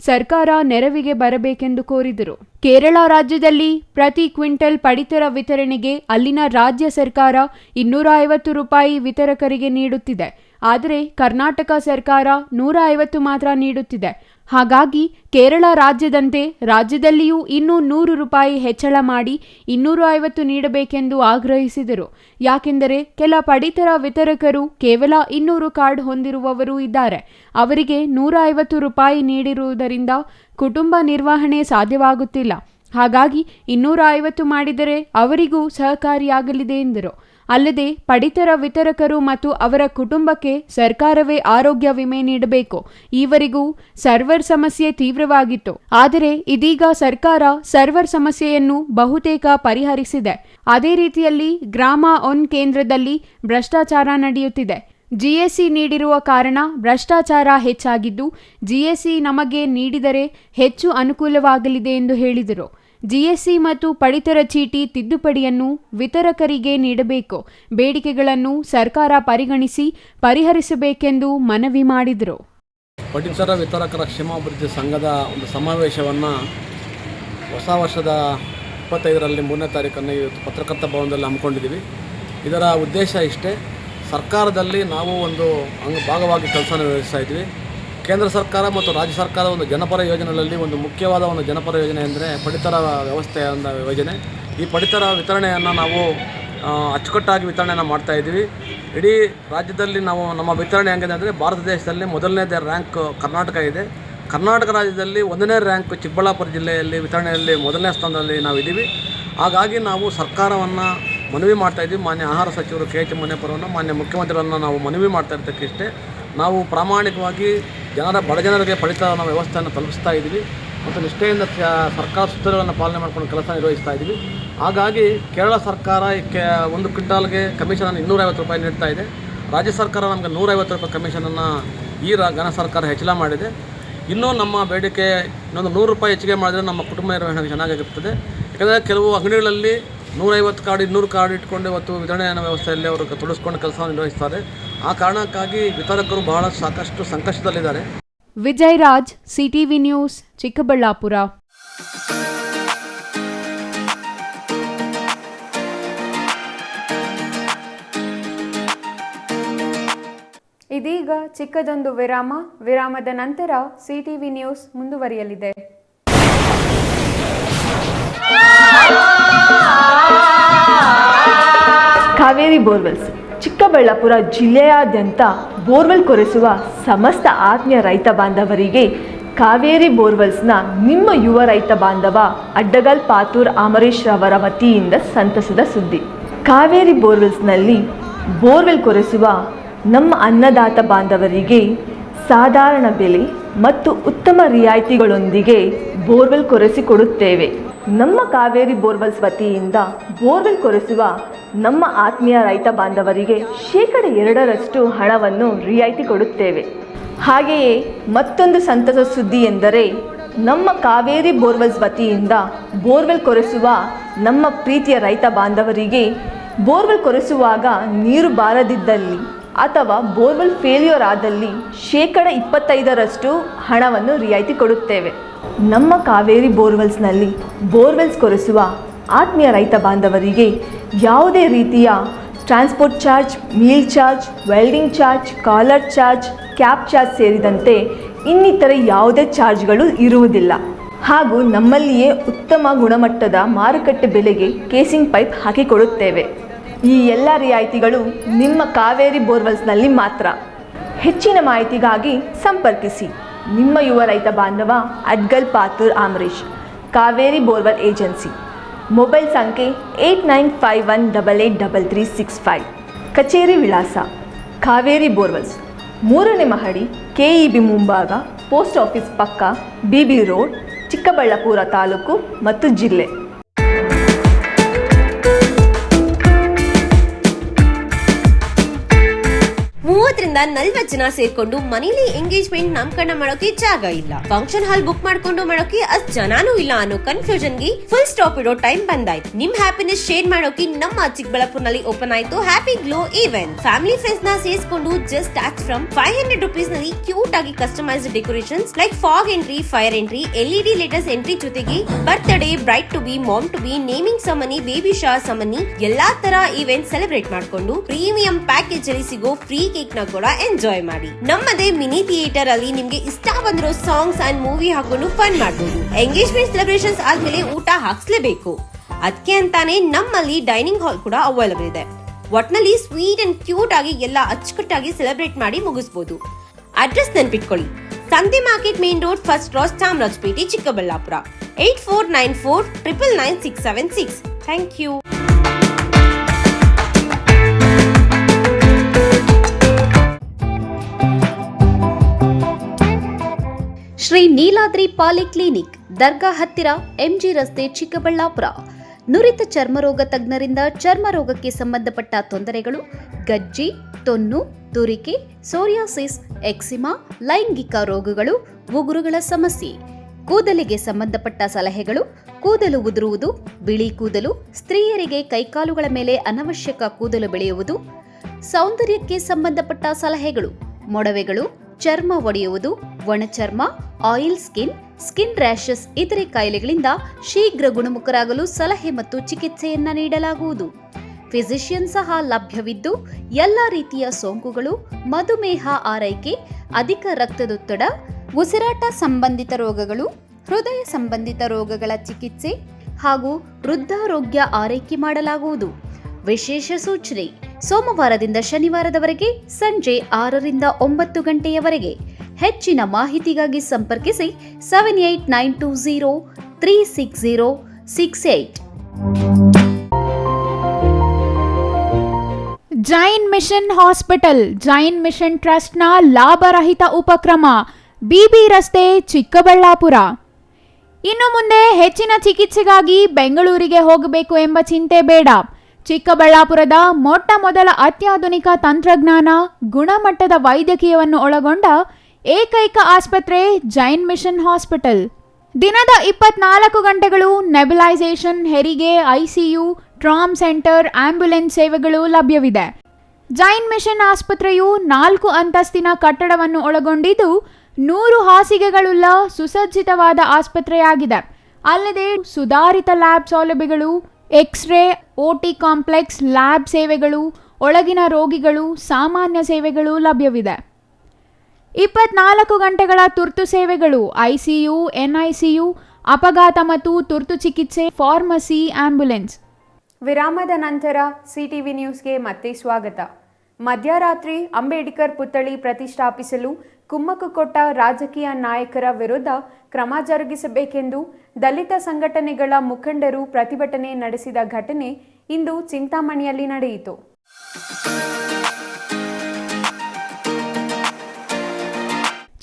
ಸರ್ಕಾರ ನೆರವಿಗೆ ಬರಬೇಕೆಂದು ಕೋರಿದರು. ಕೇರಳ ರಾಜ್ಯದಲ್ಲಿ ಪ್ರತಿ ಕ್ವಿಂಟಲ್ ಪಡಿತರ ವಿತರಣೆಗೆ ಅಲ್ಲಿನ ರಾಜ್ಯ ಸರ್ಕಾರ 250 ರೂಪಾಯಿ ವಿತರಕರಿಗೆ ನೀಡುತ್ತಿದೆ. ಆದರೆ ಕರ್ನಾಟಕ ಸರ್ಕಾರ 150 ಮಾತ್ರ ನೀಡುತ್ತಿದೆ. ಹಾಗಾಗಿ ಕೇರಳ ರಾಜ್ಯದಂತೆ ರಾಜ್ಯದಲ್ಲಿಯೂ ಇನ್ನೂ 100 ರೂಪಾಯಿ ಹೆಚ್ಚಳ ಮಾಡಿ 250 ನೀಡಬೇಕೆಂದು ಆಗ್ರಹಿಸಿದರು. ಯಾಕೆಂದರೆ ಕೆಲ ಪಡಿತರ ವಿತರಕರು ಕೇವಲ 200 ಕಾರ್ಡ್ ಹೊಂದಿರುವವರು ಇದ್ದಾರೆ. ಅವರಿಗೆ 150 ರೂಪಾಯಿ ನೀಡಿರುವುದರಿಂದ ಕುಟುಂಬ ನಿರ್ವಹಣೆ ಸಾಧ್ಯವಾಗುತ್ತಿಲ್ಲ. ಹಾಗಾಗಿ 250 ಮಾಡಿದರೆ ಅವರಿಗೂ ಸಹಕಾರಿಯಾಗಲಿದೆ ಎಂದರು. ಅಲ್ಲದೆ ಪಡಿತರ ವಿತರಕರು ಮತ್ತು ಅವರ ಕುಟುಂಬಕ್ಕೆ ಸರ್ಕಾರವೇ ಆರೋಗ್ಯ ವಿಮೆ ನೀಡಬೇಕು. ಈವರೆಗೂ ಸರ್ವರ್ ಸಮಸ್ಯೆ ತೀವ್ರವಾಗಿತ್ತು. ಆದರೆ ಇದೀಗ ಸರ್ಕಾರ ಸರ್ವರ್ ಸಮಸ್ಯೆಯನ್ನು ಬಹುತೇಕ ಪರಿಹರಿಸಿದೆ. ಅದೇ ರೀತಿಯಲ್ಲಿ ಗ್ರಾಮ ಒನ್ ಕೇಂದ್ರದಲ್ಲಿ ಭ್ರಷ್ಟಾಚಾರ ನಡೆಯುತ್ತಿದೆ. ಜಿಎಸ್ಸಿ ನೀಡಿರುವ ಕಾರಣ ಭ್ರಷ್ಟಾಚಾರ ಹೆಚ್ಚಾಗಿದ್ದು, ಜಿಎಸ್ಸಿ ನಮಗೆ ನೀಡಿದರೆ ಹೆಚ್ಚು ಅನುಕೂಲವಾಗಲಿದೆ ಎಂದು ಹೇಳಿದರು. ಜಿಎಸ್ಸಿ ಮತ್ತು ಪಡಿತರ ಚೀಟಿ ತಿದ್ದುಪಡಿಯನ್ನು ವಿತರಕರಿಗೆ ನೀಡಬೇಕು. ಬೇಡಿಕೆಗಳನ್ನು ಸರ್ಕಾರ ಪರಿಗಣಿಸಿ ಪರಿಹರಿಸಬೇಕೆಂದು ಮನವಿ ಮಾಡಿದರು. ಪಡಿತರ ವಿತರಕರ ಕ್ಷೇಮಾಭಿವೃದ್ಧಿ ಸಂಘದ ಒಂದು ಸಮಾವೇಶವನ್ನು ಹೊಸ ವರ್ಷದ 25ರಲ್ಲಿ 3ನೇ ತಾರೀಕನ್ನು ಇವತ್ತು ಪತ್ರಕರ್ತ ಭವನದಲ್ಲಿ ಹಮ್ಮಿಕೊಂಡಿದ್ದೀವಿ. ಇದರ ಉದ್ದೇಶ ಇಷ್ಟೇ, ಸರ್ಕಾರದಲ್ಲಿ ನಾವು ಒಂದು ಭಾಗವಾಗಿ ಕೆಲಸ ನಿರ್ವಹಿಸ್ತಾ ಇದ್ವಿ. ಕೇಂದ್ರ ಸರ್ಕಾರ ಮತ್ತು ರಾಜ್ಯ ಸರ್ಕಾರ ಒಂದು ಜನಪರ ಯೋಜನೆಗಳಲ್ಲಿ ಒಂದು ಮುಖ್ಯವಾದ ಒಂದು ಜನಪರ ಯೋಜನೆ ಅಂದರೆ ಪಡಿತರ ವ್ಯವಸ್ಥೆಯ ಒಂದು ಯೋಜನೆ. ಈ ಪಡಿತರ ವಿತರಣೆಯನ್ನು ನಾವು ಅಚ್ಚುಕಟ್ಟಾಗಿ ವಿತರಣೆಯನ್ನು ಮಾಡ್ತಾಯಿದ್ದೀವಿ. ಇಡೀ ರಾಜ್ಯದಲ್ಲಿ ನಾವು ನಮ್ಮ ವಿತರಣೆ ಹೆಂಗಿದೆ ಅಂದರೆ ಭಾರತ ದೇಶದಲ್ಲಿ ಮೊದಲನೇದೇ ರ್ಯಾಂಕ್ ಕರ್ನಾಟಕ ಇದೆ. ಕರ್ನಾಟಕ ರಾಜ್ಯದಲ್ಲಿ 1ನೇ ರ್ಯಾಂಕ್ ಚಿಕ್ಕಬಳ್ಳಾಪುರ ಜಿಲ್ಲೆಯಲ್ಲಿ ವಿತರಣೆಯಲ್ಲಿ 1ನೇ ಸ್ಥಾನದಲ್ಲಿ ನಾವು ಇದ್ದೀವಿ. ಹಾಗಾಗಿ ನಾವು ಸರ್ಕಾರವನ್ನು ಮನವಿ ಮಾಡ್ತಾಯಿದ್ದೀವಿ. ಮಾನ್ಯ ಆಹಾರ ಸಚಿವರು ಕೆ.ಎಚ್. ಮುನಿಯಪ್ಪರನ್ನು, ಮಾನ್ಯ ಮುಖ್ಯಮಂತ್ರಿಗಳನ್ನು ನಾವು ಮನವಿ ಮಾಡ್ತಾ ಇರ್ತಕ್ಕಷ್ಟೇ ನಾವು ಪ್ರಾಮಾಣಿಕವಾಗಿ ಬಡ ಜನರಿಗೆ ಪಡಿತರ ವ್ಯವಸ್ಥೆಯನ್ನು ತಲುಪಿಸ್ತಾ ಇದ್ದೀವಿ ಮತ್ತು ನಿಷ್ಠೆಯಿಂದ ಸರ್ಕಾರ ಸುತ್ತೋಲೆಗಳನ್ನು ಪಾಲನೆ ಮಾಡ್ಕೊಂಡು ಕೆಲಸ ನಿರ್ವಹಿಸ್ತಾ ಇದ್ದೀವಿ. ಹಾಗಾಗಿ ಕೇರಳ ಸರ್ಕಾರ ಒಂದು ಕ್ವಿಂಟಾಲ್ಗೆ ಕಮಿಷನನ್ನು 250 ರೂಪಾಯಿ ನೀಡ್ತಾ ಇದೆ. ರಾಜ್ಯ ಸರ್ಕಾರ ನಮಗೆ 150 ರೂಪಾಯಿ ಕಮಿಷನನ್ನು ಈ ಘನ ಸರ್ಕಾರ ಹೆಚ್ಚಳ ಮಾಡಿದೆ. ಇನ್ನೂ ನಮ್ಮ ಬೇಡಿಕೆ ಇನ್ನೊಂದು 100 ರೂಪಾಯಿ ಹೆಚ್ಚಿಗೆ ಮಾಡಿದರೆ ನಮ್ಮ ಕುಟುಂಬ ನಿರ್ವಹಣೆಗೆ ಚೆನ್ನಾಗಿರುತ್ತದೆ. ಯಾಕಂದರೆ ಕೆಲವು ಅಂಗಡಿಗಳಲ್ಲಿ 150 ಕಾರ್ಡ್ 200 ಕಾರ್ಡ್ ಇಟ್ಕೊಂಡು ಇವತ್ತು ವಿತರಣೆಯ ವ್ಯವಸ್ಥೆಯಲ್ಲಿ ಅವರು ತೊಡಗಿಸ್ಕೊಂಡು ಕೆಲಸವನ್ನು ನಿರ್ವಹಿಸ್ತಾರೆ. ಆ ಕಾರಣಕ್ಕಾಗಿ ವಿತರಕರು ಸಾಕಷ್ಟು ಸಂಕಷ್ಟದಲ್ಲಿದ್ದಾರೆ. Vijay Raj, CTV news, Chikkaballapur. ಇದೀಗ ಚಿಕ್ಕದೊಂದು ವಿರಾಮದ ನಂತರ ಸಿಟಿವಿ ನ್ಯೂಸ್ ಮುಂದುವರಿಯಲಿದೆ. ಕಾವೇರಿ ಬೋರ್ವೆಲ್ಸ್ ಚಿಕ್ಕಬಳ್ಳಾಪುರ ಜಿಲ್ಲೆಯಾದ್ಯಂತ ಬೋರ್ವೆಲ್ ಕೊರೆಸುವ ಸಮಸ್ತ ಆತ್ಮೀಯ ರೈತ ಬಾಂಧವರಿಗೆ ಕಾವೇರಿ ಬೋರ್ವೆಲ್ಸ್ನ ನಿಮ್ಮ ಯುವ ರೈತ ಬಾಂಧವ ಅಡ್ಡಗಲ್ ಪಾತೂರ್ ಅಮರೀಶ್ ರವರ ವತಿಯಿಂದ ಸಂತಸದ ಸುದ್ದಿ. ಕಾವೇರಿ ಬೋರ್ವೆಲ್ಸ್ನಲ್ಲಿ ಬೋರ್ವೆಲ್ ಕೊರೆಸುವ ನಮ್ಮ ಅನ್ನದಾತ ಬಾಂಧವರಿಗೆ ಸಾಧಾರಣ ಬೆಲೆ ಮತ್ತು ಉತ್ತಮ ರಿಯಾಯಿತಿಗಳೊಂದಿಗೆ ಬೋರ್ವೆಲ್ ಕೊರೆಸಿಕೊಡುತ್ತೇವೆ. ನಮ್ಮ ಕಾವೇರಿ ಬೋರ್ವೆಲ್ಸ್ ವತಿಯಿಂದ ಬೋರ್ವೆಲ್ ಕೊರೆಸುವ ನಮ್ಮ ಆತ್ಮೀಯ ರೈತ ಬಾಂಧವರಿಗೆ 2% ಹಣವನ್ನು ರಿಯಾಯಿತಿ ಕೊಡುತ್ತೇವೆ. ಹಾಗೆಯೇ ಮತ್ತೊಂದು ಸಂತಸ ಸುದ್ದಿ ಎಂದರೆ ನಮ್ಮ ಕಾವೇರಿ ಬೋರ್ವೆಲ್ಸ್ ವತಿಯಿಂದ ಬೋರ್ವೆಲ್ ಕೊರೆಸುವ ನಮ್ಮ ಪ್ರೀತಿಯ ರೈತ ಬಾಂಧವರಿಗೆ ಬೋರ್ವೆಲ್ ಕೊರೆಸುವಾಗ ನೀರು ಬಾರದಿದ್ದಲ್ಲಿ ಅಥವಾ ಬೋರ್ವೆಲ್ ಫೇಲ್ಯೂರ್ ಆದಲ್ಲಿ 25% ಹಣವನ್ನು ರಿಯಾಯಿತಿ ಕೊಡುತ್ತೇವೆ. ನಮ್ಮ ಕಾವೇರಿ ಬೋರ್ವೆಲ್ಸ್ನಲ್ಲಿ ಬೋರ್ವೆಲ್ಸ್ ಕೊರೆಸುವ ಆತ್ಮೀಯ ರೈತ ಬಾಂಧವರಿಗೆ ಯಾವುದೇ ರೀತಿಯ transport charge, meal charge, welding charge, collar charge, cab charge ಸೇರಿದಂತೆ ಇನ್ನಿತರ ಯಾವುದೇ ಚಾರ್ಜ್ಗಳು ಇರುವುದಿಲ್ಲ. ಹಾಗೂ ನಮ್ಮಲ್ಲಿಯೇ ಉತ್ತಮ ಗುಣಮಟ್ಟದ ಮಾರುಕಟ್ಟೆ ಬೆಲೆಗೆ ಕೇಸಿಂಗ್ ಪೈಪ್ ಹಾಕಿಕೊಡುತ್ತೇವೆ. ಈ ಎಲ್ಲ ರಿಯಾಯಿತಿಗಳು ನಿಮ್ಮ ಕಾವೇರಿ ಬೋರ್ವೆಲ್ಸ್ನಲ್ಲಿ ಮಾತ್ರ. ಹೆಚ್ಚಿನ ಮಾಹಿತಿಗಾಗಿ ಸಂಪರ್ಕಿಸಿ ನಿಮ್ಮ ಯುವ ರೈತ ಬಾಂಧವ Adgal Patur Amareesh, Kaveri borewell agency. Mobile ಸಂಖ್ಯೆ 8951883365. ಕಚೇರಿ ವಿಳಾಸ ಕಾವೇರಿ ಬೋರ್ವೆಲ್ಸ್, 3ನೇ ಮಹಡಿ, ಕೆಇಬಿ ಮುಂಭಾಗ, ಪೋಸ್ಟ್ ಆಫೀಸ್ ಪಕ್ಕ, ಬಿಬಿ ರೋಡ್, ಚಿಕ್ಕಬಳ್ಳಾಪುರ ತಾಲೂಕು ಮತ್ತು ಜಿಲ್ಲೆ. 30-40 ಜನ ಸೇರ್ಕೊಂಡು ಮನೇಲಿ ಎಂಗೇಜ್ಮೆಂಟ್ ನಾಮಕರಣ ಮಾಡೋಕೆ ಜಾಗ ಇಲ್ಲ, ಫಂಕ್ಷನ್ ಹಾಲ್ ಬುಕ್ ಮಾಡ್ಕೊಂಡು ಮಾಡೋಕೆ ಅಷ್ಟ್ ಜನಾನೂ ಇಲ್ಲ ಅನ್ನೋ ಕನ್ಫ್ಯೂಷನ್ ಗೆ ಫುಲ್ ಸ್ಟಾಪ್ ಇಡೋ ಟೈಮ್ ಬಂದಾಯ್ತು. ನಿಮ್ ಹ್ಯಾಪಿನೆಸ್ ಶೇರ್ ಮಾಡೋಕೆ ನಮ್ಮ ಚಿಕ್ಕಬಳ್ಳಾಪುರನಲ್ಲಿ ಓಪನ್ ಆಯ್ತು happy glow event. Family friends ನ ಸೇರಿಸಿಕೊಂಡು ಜಸ್ಟ್ ಸ್ಟಾರ್ಟ್ ಫ್ರಮ್ 500 rupees ನಲ್ಲಿ ಕ್ಯೂಟ್ ಆಗಿ customized decorations like fog entry, fire entry, LED latest entry ಜೊತೆಗೆ birthday, bride to be, mom to be, naming ceremony, baby shower ceremony ಎಲ್ಲಾ ತರ event celebrate ಮಾಡ್ಕೊಂಡು premium package ಅಲ್ಲಿ ಸಿಗೋ free cake ನ ಕೂಡ ಎಂಜಾಯ್ ಮಾಡಿ. ನಮ್ಮದೇ ಮಿನಿ ಥಿಯೇಟರ್ ಅಲ್ಲಿ ನಿಮ್ಗೆ ಇಷ್ಟ ಬಂದಿರೋ ಸಾಂಗ್ಸ್ ಅಂಡ್ ಮೂವಿ ಹಾಕೊಂಡು ಫನ್ ಮಾಡಬಹುದು. ಎಂಗೇಜ್ಮೆಂಟ್ ಸೆಲೆಬ್ರೇಷನ್ಸ್ ಆದ್ಮೇಲೆ ಊಟ ಹಾಕ್ಸ್ಲೇಬೇಕು. ಅದಕ್ಕೆ ಅಂತಾನೆ ನಮ್ಮಲ್ಲಿ ಡೈನಿಂಗ್ ಹಾಲ್ ಕೂಡ ಅವೈಲೇಬಲ್ ಇದೆ. ಒಟ್ನಲ್ಲಿ ಸ್ವೀಟ್ ಅಂಡ್ ಕ್ಯೂಟ್ ಆಗಿ ಎಲ್ಲ ಅಚ್ಚುಕಟ್ಟಾಗಿ ಸೆಲೆಬ್ರೇಟ್ ಮಾಡಿ ಮುಗಿಸಬಹುದು. ಅಡ್ರೆಸ್ ನೆನ್ಪಿಟ್ಕೊಳ್ಳಿ, ಸಂತೆ market main road, first cross, Chamarajpet, Chikkaballapur. 8494999676. Thank you. Shri Neeladri polyclinic, ದರ್ಗಾ ಹತ್ತಿರ, ಎಂಜಿ ರಸ್ತೆ, ಚಿಕ್ಕಬಳ್ಳಾಪುರ. ನುರಿತ ಚರ್ಮರೋಗ ತಜ್ಞರಿಂದ ಚರ್ಮರೋಗಕ್ಕೆ ಸಂಬಂಧಪಟ್ಟ ತೊಂದರೆಗಳು, ಗಜ್ಜಿ, ತೊನ್ನು, ತುರಿಕೆ, ಸೋರಿಯಾಸಿಸ್, ಎಕ್ಸಿಮಾ, ಲೈಂಗಿಕ ರೋಗಗಳು, ಉಗುರುಗಳ ಸಮಸ್ಯೆ, ಕೂದಲಿಗೆ ಸಂಬಂಧಪಟ್ಟ ಸಲಹೆಗಳು, ಕೂದಲು ಉದುರುವುದು, ಬಿಳಿ ಕೂದಲು, ಸ್ತ್ರೀಯರಿಗೆ ಕೈಕಾಲುಗಳ ಮೇಲೆ ಅನವಶ್ಯಕ ಕೂದಲು ಬೆಳೆಯುವುದು, ಸೌಂದರ್ಯಕ್ಕೆ ಸಂಬಂಧಪಟ್ಟ ಸಲಹೆಗಳು, ಮೊಡವೆಗಳು, ಚರ್ಮ ಒಡೆಯುವುದು, ಒಣಚರ್ಮ, ಆಯಿಲ್ ಸ್ಕಿನ್, ಸ್ಕಿನ್ ರ್ಯಾಷಸ್ ಇತರೆ ಕಾಯಿಲೆಗಳಿಂದ ಶೀಘ್ರ ಗುಣಮುಖರಾಗಲು ಸಲಹೆ ಮತ್ತು ಚಿಕಿತ್ಸೆಯನ್ನ ನೀಡಲಾಗುವುದು. ಫಿಸಿಷಿಯನ್ ಸಹ ಲಭ್ಯವಿದ್ದು ಎಲ್ಲ ರೀತಿಯ ಸೋಂಕುಗಳು, ಮಧುಮೇಹ ಆರೈಕೆ, ಅಧಿಕ ರಕ್ತದೊತ್ತಡ, ಉಸಿರಾಟ ಸಂಬಂಧಿತ ರೋಗಗಳು, ಹೃದಯ ಸಂಬಂಧಿತ ರೋಗಗಳ ಚಿಕಿತ್ಸೆ ಹಾಗೂ ವೃದ್ಧಾರೋಗ್ಯ ಆರೈಕೆ ಮಾಡಲಾಗುವುದು. ವಿಶೇಷ ಸೂಚನೆ: ಸೋಮವಾರದಿಂದ ಶನಿವಾರದವರೆಗೆ ಸಂಜೆ 6ರಿಂದ 9 ಗಂಟೆಯವರೆಗೆ. ಹೆಚ್ಚಿನ ಮಾಹಿತಿಗಾಗಿ ಸಂಪರ್ಕಿಸಿ 7892036068. Jain mission hospital, Jain mission ಟ್ರಸ್ಟ್ನ ಲಾಭರಹಿತ ಉಪಕ್ರಮ, ಬಿಬಿ ರಸ್ತೆ, ಚಿಕ್ಕಬಳ್ಳಾಪುರ. ಇನ್ನು ಮುಂದೆ ಹೆಚ್ಚಿನ ಚಿಕಿತ್ಸೆಗಾಗಿ ಬೆಂಗಳೂರಿಗೆ ಹೋಗಬೇಕು ಎಂಬ ಚಿಂತೆ ಬೇಡ. ಚಿಕ್ಕಬಳ್ಳಾಪುರದ ಮೊಟ್ಟ ಮೊದಲ ಅತ್ಯಾಧುನಿಕ ತಂತ್ರಜ್ಞಾನ, ಗುಣಮಟ್ಟದ ವೈದ್ಯಕೀಯವನ್ನು ಒಳಗೊಂಡ ಏಕೈಕ ಆಸ್ಪತ್ರೆ ಜೈನ್ ಮಿಷನ್ ಹಾಸ್ಪಿಟಲ್. ದಿನದ 24 ಗಂಟೆಗಳು ನೆಬುಲೈಸೇಷನ್, ಹೆರಿಗೆ, ಐಸಿಯು, ಟ್ರಾಮ್ ಸೆಂಟರ್, ಆಂಬ್ಯುಲೆನ್ಸ್ ಸೇವೆಗಳು ಲಭ್ಯವಿದೆ. ಜೈನ್ ಮಿಷನ್ ಆಸ್ಪತ್ರೆಯು 4 ಅಂತಸ್ತಿನ ಕಟ್ಟಡವನ್ನು ಒಳಗೊಂಡಿದ್ದು 100 ಹಾಸಿಗೆಗಳುಳ್ಳ ಸುಸಜ್ಜಿತವಾದ ಆಸ್ಪತ್ರೆಯಾಗಿದೆ. ಅಲ್ಲದೆ ಸುಧಾರಿತ ಲ್ಯಾಬ್ ಸೌಲಭ್ಯಗಳು, ಎಕ್ಸ್ರೇ, ಓಟಿ ಕಾಂಪ್ಲೆಕ್ಸ್, ಲ್ಯಾಬ್ ಸೇವೆಗಳು, ಒಳಗಿನ ರೋಗಿಗಳು, ಸಾಮಾನ್ಯ ಸೇವೆಗಳು ಲಭ್ಯವಿದೆ. 24 ಗಂಟೆಗಳ ತುರ್ತು ಸೇವೆಗಳು, ಐಸಿಯು, ಎನ್ಐಸಿಯು, ಅಪಘಾತ ಮತ್ತು ತುರ್ತು ಚಿಕಿತ್ಸೆ, ಫಾರ್ಮಸಿ, ಆಂಬ್ಯುಲೆನ್ಸ್. ವಿರಾಮದ ನಂತರ ಸಿಟಿವಿ ನ್ಯೂಸ್ಗೆ ಮತ್ತೆ ಸ್ವಾಗತ. ಮಧ್ಯರಾತ್ರಿ ಅಂಬೇಡ್ಕರ್ ಪುತ್ಥಳಿ ಪ್ರತಿಷ್ಠಾಪಿಸಲು ಕುಮ್ಮಕ್ಕು ಕೊಟ್ಟ ರಾಜಕೀಯ ನಾಯಕರ ವಿರುದ್ಧ ಕ್ರಮ ಜರುಗಿಸಬೇಕೆಂದು ದಲಿತ ಸಂಘಟನೆಗಳ ಮುಖಂಡರು ಪ್ರತಿಭಟನೆ ನಡೆಸಿದ ಘಟನೆ ಇಂದು ಚಿಂತಾಮಣಿಯಲ್ಲಿ ನಡೆಯಿತು.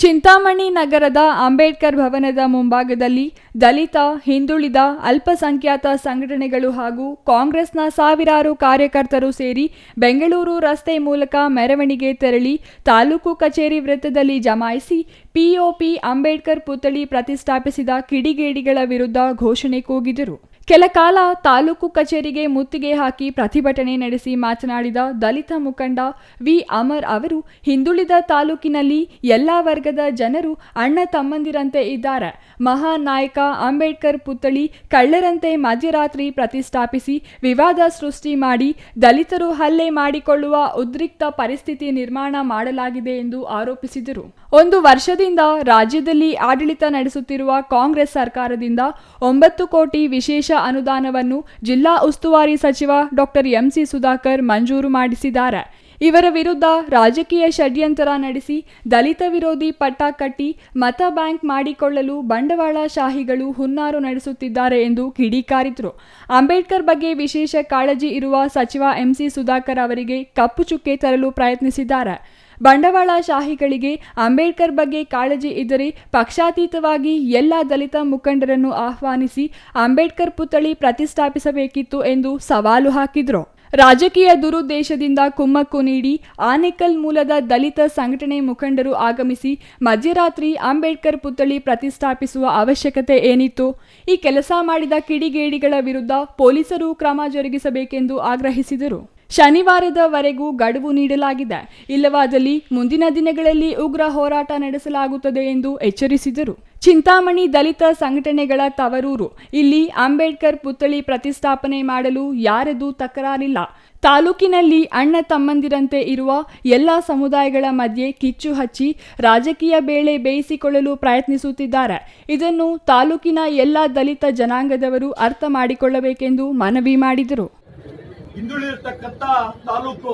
ಚಿಂತಾಮಣಿ ನಗರದ ಅಂಬೇಡ್ಕರ್ ಭವನದ ಮುಂಭಾಗದಲ್ಲಿ ದಲಿತ, ಹಿಂದುಳಿದ, ಅಲ್ಪಸಂಖ್ಯಾತ ಸಂಘಟನೆಗಳು ಹಾಗೂ ಕಾಂಗ್ರೆಸ್ನ ಸಾವಿರಾರು ಕಾರ್ಯಕರ್ತರು ಸೇರಿ ಬೆಂಗಳೂರು ರಸ್ತೆ ಮೂಲಕ ಮೆರವಣಿಗೆ ತೆರಳಿ ತಾಲೂಕು ಕಚೇರಿ ವೃತ್ತದಲ್ಲಿ ಜಮಾಯಿಸಿ ಪಿಒಪಿ ಅಂಬೇಡ್ಕರ್ ಪುತ್ಥಳಿ ಪ್ರತಿಷ್ಠಾಪಿಸಿದ ಕಿಡಿಗೇಡಿಗಳ ವಿರುದ್ಧ ಘೋಷಣೆ ಕೂಗಿದರು. ಕೆಲಕಾಲ ತಾಲೂಕು ಕಚೇರಿಗೆ ಮುತ್ತಿಗೆ ಹಾಕಿ ಪ್ರತಿಭಟನೆ ನಡೆಸಿ ಮಾತನಾಡಿದ ದಲಿತ ಮುಖಂಡ ವಿ ಅಮರ್ ಅವರು, ಹಿಂದುಳಿದ ತಾಲೂಕಿನಲ್ಲಿ ಎಲ್ಲ ವರ್ಗದ ಜನರು ಅಣ್ಣ ತಮ್ಮಂದಿರಂತೆ ಇದ್ದಾರೆ. ಮಹಾನ್ ನಾಯಕ ಅಂಬೇಡ್ಕರ್ ಪುತ್ಥಳಿ ಕಳ್ಳರಂತೆ ಮಧ್ಯರಾತ್ರಿ ಪ್ರತಿಷ್ಠಾಪಿಸಿ ವಿವಾದ ಸೃಷ್ಟಿ ಮಾಡಿ ದಲಿತರು ಹಲ್ಲೆ ಮಾಡಿಕೊಳ್ಳುವ ಉದ್ರಿಕ್ತ ಪರಿಸ್ಥಿತಿ ನಿರ್ಮಾಣ ಮಾಡಲಾಗಿದೆ ಎಂದು ಆರೋಪಿಸಿದರು. 1 ವರ್ಷದಿಂದ ರಾಜ್ಯದಲ್ಲಿ ಆಡಳಿತ ನಡೆಸುತ್ತಿರುವ ಕಾಂಗ್ರೆಸ್ ಸರ್ಕಾರದಿಂದ 9 ಕೋಟಿ ವಿಶೇಷ ಅನುದಾನವನ್ನು ಜಿಲ್ಲಾ ಉಸ್ತುವಾರಿ ಸಚಿವ ಡಾಕ್ಟರ್ ಎಂಸಿ ಸುಧಾಕರ್ ಮಂಜೂರು ಮಾಡಿಸಿದ್ದಾರೆ. ಇವರ ವಿರುದ್ಧ ರಾಜಕೀಯ ಷಡ್ಯಂತರ ನಡೆಸಿ ದಲಿತ ವಿರೋಧಿ ಪಟ್ಟ ಕಟ್ಟಿ ಮತ ಬ್ಯಾಂಕ್ ಮಾಡಿಕೊಳ್ಳಲು ಬಂಡವಾಳಶಾಹಿಗಳು ಹುನ್ನಾರು ನಡೆಸುತ್ತಿದ್ದಾರೆ ಎಂದು ಕಿಡಿಕಾರಿದರು. ಅಂಬೇಡ್ಕರ್ ಬಗ್ಗೆ ವಿಶೇಷ ಕಾಳಜಿ ಇರುವ ಸಚಿವ ಎಂಸಿ ಸುಧಾಕರ್ ಅವರಿಗೆ ಕಪ್ಪು ಚುಕ್ಕೆ ತರಲು ಪ್ರಯತ್ನಿಸಿದ್ದಾರೆ. ಬಂಡವಾಳಶಾಹಿಗಳಿಗೆ ಅಂಬೇಡ್ಕರ್ ಬಗ್ಗೆ ಕಾಳಜಿ ಇದ್ದರೆ ಪಕ್ಷಾತೀತವಾಗಿ ಎಲ್ಲ ದಲಿತ ಮುಖಂಡರನ್ನು ಆಹ್ವಾನಿಸಿ ಅಂಬೇಡ್ಕರ್ ಪುತ್ಥಳಿ ಪ್ರತಿಷ್ಠಾಪಿಸಬೇಕಿತ್ತು ಎಂದು ಸವಾಲು ಹಾಕಿದರು. ರಾಜಕೀಯ ದುರುದ್ದೇಶದಿಂದ ಕುಮ್ಮಕ್ಕು ನೀಡಿ ಆನೇಕಲ್ ಮೂಲದ ದಲಿತ ಸಂಘಟನೆ ಮುಖಂಡರು ಆಗಮಿಸಿ ಮಧ್ಯರಾತ್ರಿ ಅಂಬೇಡ್ಕರ್ ಪುತ್ಥಳಿ ಪ್ರತಿಷ್ಠಾಪಿಸುವ ಅವಶ್ಯಕತೆ ಏನಿತ್ತು? ಈ ಕೆಲಸ ಮಾಡಿದ ಕಿಡಿಗೇಡಿಗಳ ವಿರುದ್ಧ ಪೊಲೀಸರು ಕ್ರಮ ಜರುಗಿಸಬೇಕೆಂದು ಆಗ್ರಹಿಸಿದರು. ಶನಿವಾರದವರೆಗೂ ಗಡುವು ನೀಡಲಾಗಿದೆ. ಇಲ್ಲವಾದಲ್ಲಿ ಮುಂದಿನ ದಿನಗಳಲ್ಲಿ ಉಗ್ರ ಹೋರಾಟ ನಡೆಸಲಾಗುತ್ತದೆ ಎಂದು ಎಚ್ಚರಿಸಿದರು. ಚಿಂತಾಮಣಿ ದಲಿತ ಸಂಘಟನೆಗಳ ತವರೂರು. ಇಲ್ಲಿ ಅಂಬೇಡ್ಕರ್ ಪುತ್ಥಳಿ ಪ್ರತಿಷ್ಠಾಪನೆ ಮಾಡಲು ಯಾರದೂ ತಕರಾರಿಲ್ಲ. ತಾಲೂಕಿನಲ್ಲಿ ಅಣ್ಣ ತಮ್ಮಂದಿರಂತೆ ಇರುವ ಎಲ್ಲ ಸಮುದಾಯಗಳ ಮಧ್ಯೆ ಕಿಚ್ಚು ಹಚ್ಚಿ ರಾಜಕೀಯ ಬೇಳೆ ಬೇಯಿಸಿಕೊಳ್ಳಲು ಪ್ರಯತ್ನಿಸುತ್ತಿದ್ದಾರೆ. ಇದನ್ನು ತಾಲೂಕಿನ ಎಲ್ಲ ದಲಿತ ಜನಾಂಗದವರು ಅರ್ಥ ಮಾಡಿಕೊಳ್ಳಬೇಕೆಂದು ಮನವಿ ಮಾಡಿದರು. ಹಿಂದುಳಿದಿರ್ತಕ್ಕಂಥ ತಾಲೂಕು,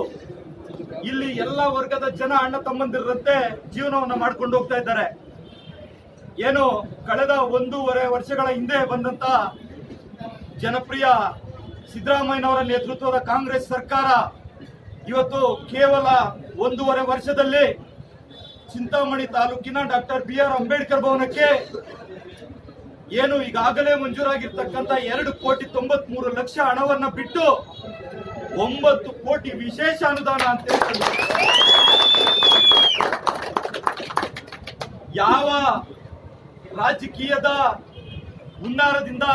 ಇಲ್ಲಿ ಎಲ್ಲ ವರ್ಗದ ಜನ ಅಣ್ಣ ತಮ್ಮಂದಿರಂತೆ ಜೀವನವನ್ನ ಮಾಡ್ಕೊಂಡು ಹೋಗ್ತಾ ಇದ್ದಾರೆ. ಏನು ಕಳೆದ 1.5 ವರ್ಷಗಳ ಹಿಂದೆ ಬಂದಂತ ಜನಪ್ರಿಯ ಸಿದ್ದರಾಮಯ್ಯನವರ ನೇತೃತ್ವದ ಕಾಂಗ್ರೆಸ್ ಸರ್ಕಾರ ಇವತ್ತು ಕೇವಲ 1.5 ವರ್ಷದಲ್ಲಿ ಚಿಂತಾಮಣಿ ತಾಲೂಕಿನ ಡಾಕ್ಟರ್ BR ಅಂಬೇಡ್ಕರ್ ಭವನಕ್ಕೆ ಏನು ಈಗಾಗಲೇ ಮಂಜೂರಾಗಿರ್ತಕ್ಕಂಥ 2,93,00,000 ಹಣವನ್ನ ಬಿಟ್ಟು 9 ಕೋಟಿ ವಿಶೇಷ ಅನುದಾನ ಅಂತ ಯಾವ ರಾಜಕೀಯದ ಹುನ್ನಾರದಿಂದ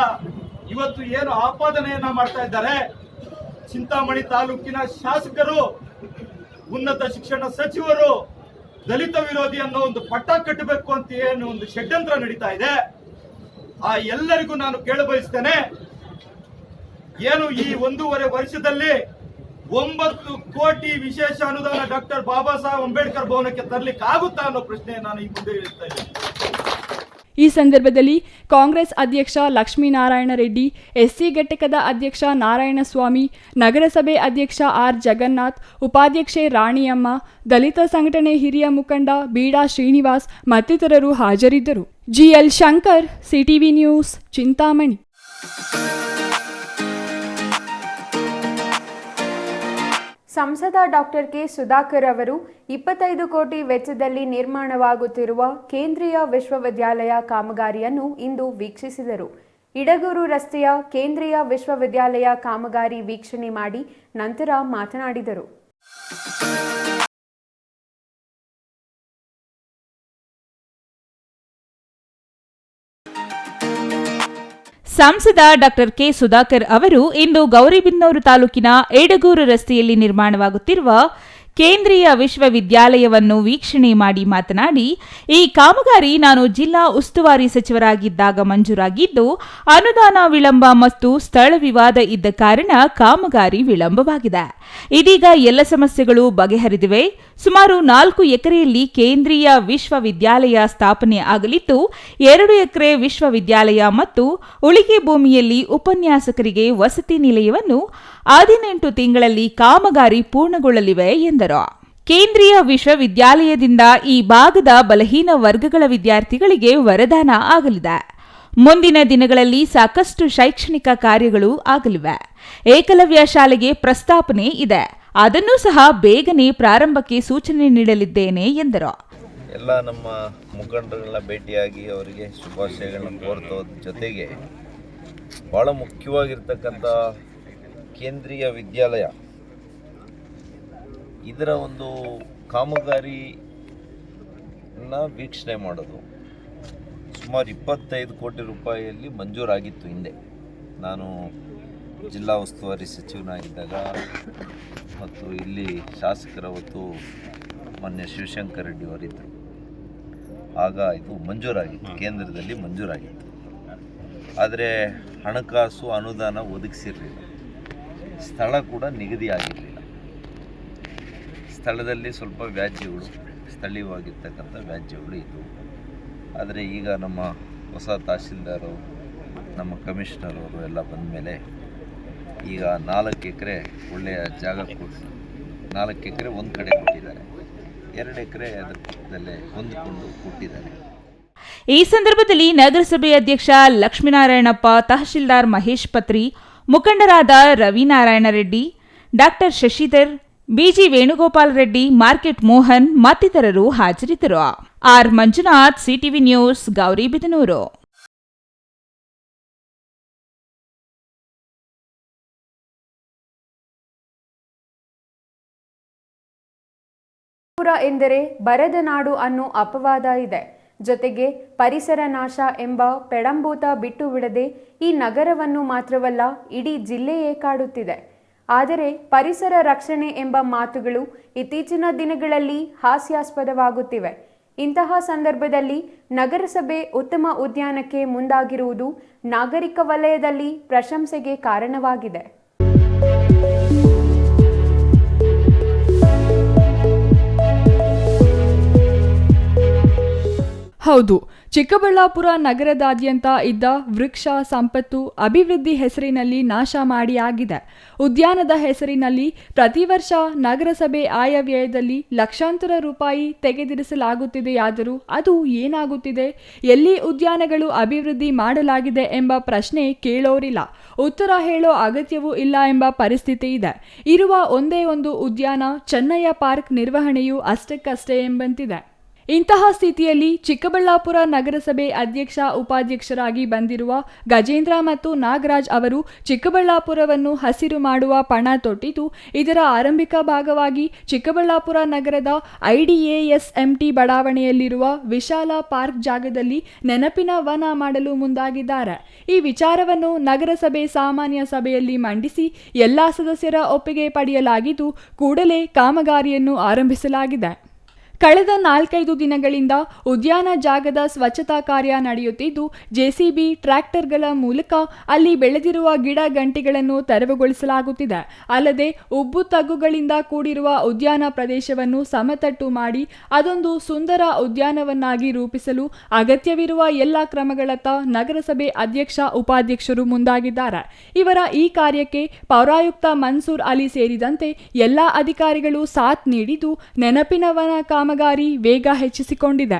ಇವತ್ತು ಏನು ಆಪಾದನೆಯನ್ನ ಮಾಡ್ತಾ ಇದ್ದಾರೆ? ಚಿಂತಾಮಣಿ ತಾಲೂಕಿನ ಶಾಸಕರು, ಉನ್ನತ ಶಿಕ್ಷಣ ಸಚಿವರು ದಲಿತ ವಿರೋಧಿ ಅನ್ನೋ ಒಂದು ಪಟ್ಟ ಕಟ್ಟಬೇಕು ಅಂತ ಏನು ಒಂದು ಷಡ್ಯಂತ್ರ ನಡೀತಾ ಇದೆ. ಆ ಎಲ್ಲರಿಗೂ ನಾನು ಕೇಳಬಯಸ್ತೇನೆ, ಏನು ಈ 1.5 ವರ್ಷದಲ್ಲಿ 9 ಕೋಟಿ ವಿಶೇಷ ಅನುದಾನ ಡಾಕ್ಟರ್ ಬಾಬಾ ಸಾಹೇಬ್ ಅಂಬೇಡ್ಕರ್ ಭವನಕ್ಕೆ ತರಲಿಕ್ಕೆ ಆಗುತ್ತಾ ಅನ್ನೋ ಪ್ರಶ್ನೆ ನಾನು ಈ ಮುಂದೆ ಹೇಳ್ತಾ ಇದ್ದೇನೆ. ಈ ಸಂದರ್ಭದಲ್ಲಿ ಕಾಂಗ್ರೆಸ್ ಅಧ್ಯಕ್ಷ ಲಕ್ಷ್ಮೀನಾರಾಯಣ ರೆಡ್ಡಿ, ಎಸ್ಸಿ ಘಟಕದ ಅಧ್ಯಕ್ಷ ನಾರಾಯಣಸ್ವಾಮಿ, ನಗರಸಭೆ ಅಧ್ಯಕ್ಷ ಆರ್ ಜಗನ್ನಾಥ್, ಉಪಾಧ್ಯಕ್ಷೆ ರಾಣಿಯಮ್ಮ, ದಲಿತ ಸಂಘಟನೆ ಹಿರಿಯ ಮುಖಂಡ ಬೀಡಾ ಶ್ರೀನಿವಾಸ್ ಮತ್ತಿತರರು ಹಾಜರಿದ್ದರು. GL Shankar, CTV news, Chintamani. ಸಂಸದ ಡಾಕ್ಟರ್ ಕೆ ಸುಧಾಕರ್ ಅವರು 25 ಕೋಟಿ ವೆಚ್ಚದಲ್ಲಿ ನಿರ್ಮಾಣವಾಗುತ್ತಿರುವ ಕೇಂದ್ರೀಯ ವಿಶ್ವವಿದ್ಯಾಲಯ ಕಾಮಗಾರಿಯನ್ನು ಇಂದು ವೀಕ್ಷಿಸಿದರು. ಇಡಗೂರು ರಸ್ತೆಯ ಕೇಂದ್ರೀಯ ವಿಶ್ವವಿದ್ಯಾಲಯ ಕಾಮಗಾರಿ ವೀಕ್ಷಣೆ ಮಾಡಿ ನಂತರ ಮಾತನಾಡಿದರು. ಸಂಸದ ಡಾಕ್ಟರ್ ಕೆ ಸುಧಾಕರ್ ಅವರು ಇಂದು ಗೌರಿಬಿದನೂರು ತಾಲೂಕಿನ ಏಡಗೂರು ರಸ್ತೆಯಲ್ಲಿ ನಿರ್ಮಾಣವಾಗುತ್ತಿರುವ ಕೇಂದ್ರೀಯ ವಿಶ್ವವಿದ್ಯಾಲಯವನ್ನು ವೀಕ್ಷಣೆ ಮಾಡಿ ಮಾತನಾಡಿ, ಈ ಕಾಮಗಾರಿ ನಾನು ಜಿಲ್ಲಾ ಉಸ್ತುವಾರಿ ಸಚಿವರಾಗಿದ್ದಾಗ ಮಂಜೂರಾಗಿದ್ದು, ಅನುದಾನ ವಿಳಂಬ ಮತ್ತು ಸ್ಥಳ ವಿವಾದ ಇದ್ದ ಕಾರಣ ಕಾಮಗಾರಿ ವಿಳಂಬವಾಗಿದೆ. ಇದೀಗ ಎಲ್ಲ ಸಮಸ್ಯೆಗಳು ಬಗೆಹರಿದಿವೆ. ಸುಮಾರು 4 ಎಕರೆಯಲ್ಲಿ ಕೇಂದ್ರೀಯ ವಿಶ್ವವಿದ್ಯಾಲಯ ಸ್ಥಾಪನೆ ಆಗಲಿದ್ದು, 2 ಎಕರೆ ವಿಶ್ವವಿದ್ಯಾಲಯ ಮತ್ತು ಉಳಿಕೆ ಭೂಮಿಯಲ್ಲಿ ಉಪನ್ಯಾಸಕರಿಗೆ ವಸತಿ ನಿಲಯವನ್ನು 18 ತಿಂಗಳಲ್ಲಿ ಕಾಮಗಾರಿ ಪೂರ್ಣಗೊಳ್ಳಲಿವೆ ಎಂದರು. ಕೇಂದ್ರೀಯ ವಿಶ್ವವಿದ್ಯಾಲಯದಿಂದ ಈ ಭಾಗದ ಬಲಹೀನ ವರ್ಗಗಳ ವಿದ್ಯಾರ್ಥಿಗಳಿಗೆ ವರದಾನ ಆಗಲಿದೆ. ಮುಂದಿನ ದಿನಗಳಲ್ಲಿ ಸಾಕಷ್ಟು ಶೈಕ್ಷಣಿಕ ಕಾರ್ಯಗಳು ಆಗಲಿವೆ. ಏಕಲವ್ಯ ಶಾಲೆಗೆ ಪ್ರಸ್ತಾಪನೆ ಇದೆ. ಅದನ್ನು ಸಹ ಬೇಗನೆ ಪ್ರಾರಂಭಕ್ಕೆ ಸೂಚನೆ ನೀಡಲಿದ್ದೇನೆ ಎಂದರು. ಎಲ್ಲ ನಮ್ಮ ಮುಖಂಡರನ್ನ ಭೇಟಿಯಾಗಿ ಅವರಿಗೆ ಶುಭಾಶಯಗಳನ್ನು ಕೋರ್ತೋದ್ರ ಜೊತೆಗೆ ಭಾಳ ಮುಖ್ಯವಾಗಿರ್ತಕ್ಕಂಥ ಕೇಂದ್ರೀಯ ವಿದ್ಯಾಲಯ ಇದರ ಒಂದು ಕಾಮಗಾರಿನ ವೀಕ್ಷಣೆ ಮಾಡೋದು ಸುಮಾರು 25 ಕೋಟಿ ರೂಪಾಯಿಯಲ್ಲಿ ಮಂಜೂರಾಗಿತ್ತು. ಹಿಂದೆ ನಾನು ಜಿಲ್ಲಾ ಉಸ್ತುವಾರಿ ಸಚಿವನಾಗಿದ್ದಾಗ ಮತ್ತು ಇಲ್ಲಿ ಶಾಸಕರ ಹೊತ್ತು ಮಾನ್ಯ ಶಿವಶಂಕರ್ ರೆಡ್ಡಿ ಅವರಿದ್ದರು. ಆಗ ಇದು ಮಂಜೂರಾಗಿತ್ತು, ಕೇಂದ್ರದಲ್ಲಿ ಮಂಜೂರಾಗಿತ್ತು. ಆದರೆ ಹಣಕಾಸು ಅನುದಾನ ಒದಗಿಸಿರಲಿಲ್ಲ, ಸ್ಥಳ ಕೂಡ ನಿಗದಿ ಆಗಿರಲಿಲ್ಲ. ಸ್ಥಳದಲ್ಲಿ ಸ್ವಲ್ಪ ವ್ಯಾಜ್ಯಗಳು, ಸ್ಥಳೀಯವಾಗಿರ್ತಕ್ಕಂಥ ವ್ಯಾಜ್ಯಗಳು ಇದ್ದವು. ಆದರೆ ಈಗ ನಮ್ಮ ಹೊಸ ತಹಶೀಲ್ದಾರು, ನಮ್ಮ ಕಮಿಷನರ್ ಅವರು ಎಲ್ಲ ಬಂದ ಮೇಲೆ ಈಗ 4 ಎಕರೆ ಒಳ್ಳೆಯ ಜಾಗ ಕೊಟ್ಟು 4 ಎಕರೆ ಒಂದು ಕಡೆ ಕೊಟ್ಟಿದ್ದಾರೆ, 2 ಎಕರೆ ಅದರ ಪಕ್ಕದಲ್ಲೇ ಹೊಂದಿಕೊಂಡು ಕೊಟ್ಟಿದ್ದಾರೆ. ಈ ಸಂದರ್ಭದಲ್ಲಿ ನಗರಸಭೆ ಅಧ್ಯಕ್ಷ ಲಕ್ಷ್ಮೀನಾರಾಯಣಪ್ಪ, ತಹಶೀಲ್ದಾರ್ ಮಹೇಶ್ ಪತ್ರಿ, ಮುಖಂಡರಾದ Ravinarayana Reddy, doctor Shashidhar, BG Venugopal Reddy, market Mohan ಮತ್ತಿತರರು ಹಾಜರಿದ್ದರು. R Manjunath, CTV news, Gauribidanur. ಎಂದರೆ ಬರದ ನಾಡು ಅನ್ನೋ ಅಪವಾದ ಇದೆ. ಜೊತೆಗೆ ಪರಿಸರ ನಾಶ ಎಂಬ ಪೆಡಂಭೂತ ಬಿಟ್ಟು ಬಿಡದೆ ಈ ನಗರವನ್ನು ಮಾತ್ರವಲ್ಲ ಇಡೀ ಜಿಲ್ಲೆಯೇ ಕಾಡುತ್ತಿದೆ. ಆದರೆ ಪರಿಸರ ರಕ್ಷಣೆ ಎಂಬ ಮಾತುಗಳು ಇತ್ತೀಚಿನ ದಿನಗಳಲ್ಲಿ ಹಾಸ್ಯಾಸ್ಪದವಾಗುತ್ತಿವೆ. ಇಂತಹ ಸಂದರ್ಭದಲ್ಲಿ ನಗರಸಭೆ ಉತ್ತಮ ಉದ್ಯಾನಕ್ಕೆ ಮುಂದಾಗಿರುವುದು ನಾಗರಿಕ ವಲಯದಲ್ಲಿ ಪ್ರಶಂಸೆಗೆ ಕಾರಣವಾಗಿದೆ. ಹೌದು, ಚಿಕ್ಕಬಳ್ಳಾಪುರ ನಗರದಾದ್ಯಂತ ಇದ್ದ ವೃಕ್ಷ ಸಂಪತ್ತು ಅಭಿವೃದ್ಧಿ ಹೆಸರಿನಲ್ಲಿ ನಾಶ ಮಾಡಿಯಾಗಿದೆ. ಉದ್ಯಾನದ ಹೆಸರಿನಲ್ಲಿ ಪ್ರತಿ ವರ್ಷ ನಗರಸಭೆ ಆಯವ್ಯಯದಲ್ಲಿ ಲಕ್ಷಾಂತರ ರೂಪಾಯಿ ತೆಗೆದಿರಿಸಲಾಗುತ್ತಿದೆಯಾದರೂ ಅದು ಏನಾಗುತ್ತಿದೆ, ಎಲ್ಲಿ ಉದ್ಯಾನಗಳು ಅಭಿವೃದ್ಧಿ ಮಾಡಲಾಗಿದೆ ಎಂಬ ಪ್ರಶ್ನೆ ಕೇಳೋರಿಲ್ಲ, ಉತ್ತರ ಹೇಳೋ ಅಗತ್ಯವೂ ಇಲ್ಲ ಎಂಬ ಪರಿಸ್ಥಿತಿ ಇದೆ. ಇರುವ ಒಂದೇ ಒಂದು ಉದ್ಯಾನ ಚೆನ್ನಯ್ಯ ಪಾರ್ಕ್ ನಿರ್ವಹಣೆಯು ಅಷ್ಟಕ್ಕಷ್ಟೇ ಎಂಬಂತಿದೆ. ಇಂತಹ ಸ್ಥಿತಿಯಲ್ಲಿ ಚಿಕ್ಕಬಳ್ಳಾಪುರ ನಗರಸಭೆ ಅಧ್ಯಕ್ಷ ಉಪಾಧ್ಯಕ್ಷರಾಗಿ ಬಂದಿರುವ ಗಜೇಂದ್ರ ಮತ್ತು ನಾಗರಾಜ್ ಅವರು ಚಿಕ್ಕಬಳ್ಳಾಪುರವನ್ನು ಹಸಿರು ಮಾಡುವ ಪಣ ತೊಟ್ಟಿದ್ದು, ಇದರ ಆರಂಭಿಕ ಭಾಗವಾಗಿ ಚಿಕ್ಕಬಳ್ಳಾಪುರ ನಗರದ IDASMT ಬಡಾವಣೆಯಲ್ಲಿರುವ ವಿಶಾಲ ಪಾರ್ಕ್ ಜಾಗದಲ್ಲಿ ನೆನಪಿನ ವನ ಮಾಡಲು ಮುಂದಾಗಿದ್ದಾರೆ. ಈ ವಿಚಾರವನ್ನು ನಗರಸಭೆ ಸಾಮಾನ್ಯ ಸಭೆಯಲ್ಲಿ ಮಂಡಿಸಿ ಎಲ್ಲಾ ಸದಸ್ಯರ ಒಪ್ಪಿಗೆ ಪಡೆಯಲಾಗಿದ್ದು, ಕೂಡಲೇ ಕಾಮಗಾರಿಯನ್ನು ಆರಂಭಿಸಲಾಗಿದೆ. ಕಳೆದ 4-5 ದಿನಗಳಿಂದ ಉದ್ಯಾನ ಜಾಗದ ಸ್ವಚ್ಛತಾ ಕಾರ್ಯ ನಡೆಯುತ್ತಿದ್ದು, JCB ಟ್ರ್ಯಾಕ್ಟರ್ಗಳ ಮೂಲಕ ಅಲ್ಲಿ ಬೆಳೆದಿರುವ ಗಿಡ ಗಂಟಿಗಳನ್ನು ತೆರವುಗೊಳಿಸಲಾಗುತ್ತಿದೆ. ಅಲ್ಲದೆ ಉಬ್ಬು ತಗ್ಗುಗಳಿಂದ ಕೂಡಿರುವ ಉದ್ಯಾನ ಪ್ರದೇಶವನ್ನು ಸಮತಟ್ಟು ಮಾಡಿ ಅದೊಂದು ಸುಂದರ ಉದ್ಯಾನವನ್ನಾಗಿ ರೂಪಿಸಲು ಅಗತ್ಯವಿರುವ ಎಲ್ಲ ಕ್ರಮಗಳತ್ತ ನಗರಸಭೆ ಅಧ್ಯಕ್ಷ ಉಪಾಧ್ಯಕ್ಷರು ಮುಂದಾಗಿದ್ದಾರೆ. ಇವರ ಈ ಕಾರ್ಯಕ್ಕೆ ಪೌರಾಯುಕ್ತ ಮನ್ಸೂರ್ ಅಲಿ ಸೇರಿದಂತೆ ಎಲ್ಲ ಅಧಿಕಾರಿಗಳು ಸಾಥ್ ನೀಡಿದ್ದು, ನೆನಪಿನ ವನ ಕಾಮಗಾರಿ ವೇಗ ಹೆಚ್ಚಿಸಿಕೊಂಡಿದೆ.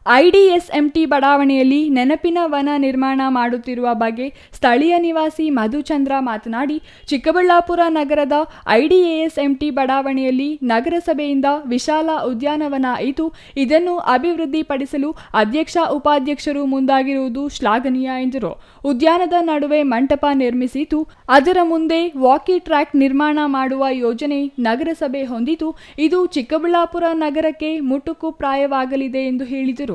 IDSMT ಬಡಾವಣೆಯಲ್ಲಿ ನೆನಪಿನ ವನ ನಿರ್ಮಾಣ ಮಾಡುತ್ತಿರುವ ಬಗ್ಗೆ ಸ್ಥಳೀಯ ನಿವಾಸಿ ಮಧುಚಂದ್ರ ಮಾತನಾಡಿ, ಚಿಕ್ಕಬಳ್ಳಾಪುರ ನಗರದ IDASMT ಬಡಾವಣೆಯಲ್ಲಿ ನಗರಸಭೆಯಿಂದ ವಿಶಾಲ ಉದ್ಯಾನವನ ಇದ್ದು, ಇದನ್ನು ಅಭಿವೃದ್ಧಿಪಡಿಸಲು ಅಧ್ಯಕ್ಷ ಉಪಾಧ್ಯಕ್ಷರು ಮುಂದಾಗಿರುವುದು ಶ್ಲಾಘನೀಯ ಎಂದರು. ಉದ್ಯಾನದ ನಡುವೆ ಮಂಟಪ ನಿರ್ಮಿಸಿದ್ದು, ಅದರ ಮುಂದೆ ವಾಕಿ ಟ್ರ್ಯಾಕ್ ನಿರ್ಮಾಣ ಮಾಡುವ ಯೋಜನೆ ನಗರಸಭೆ ಹೊಂದಿದ್ದು, ಇದು ಚಿಕ್ಕಬಳ್ಳಾಪುರ ನಗರಕ್ಕೆ ಮುಟುಕು ಪ್ರಾಯವಾಗಲಿದೆ ಎಂದು ಹೇಳಿದರು.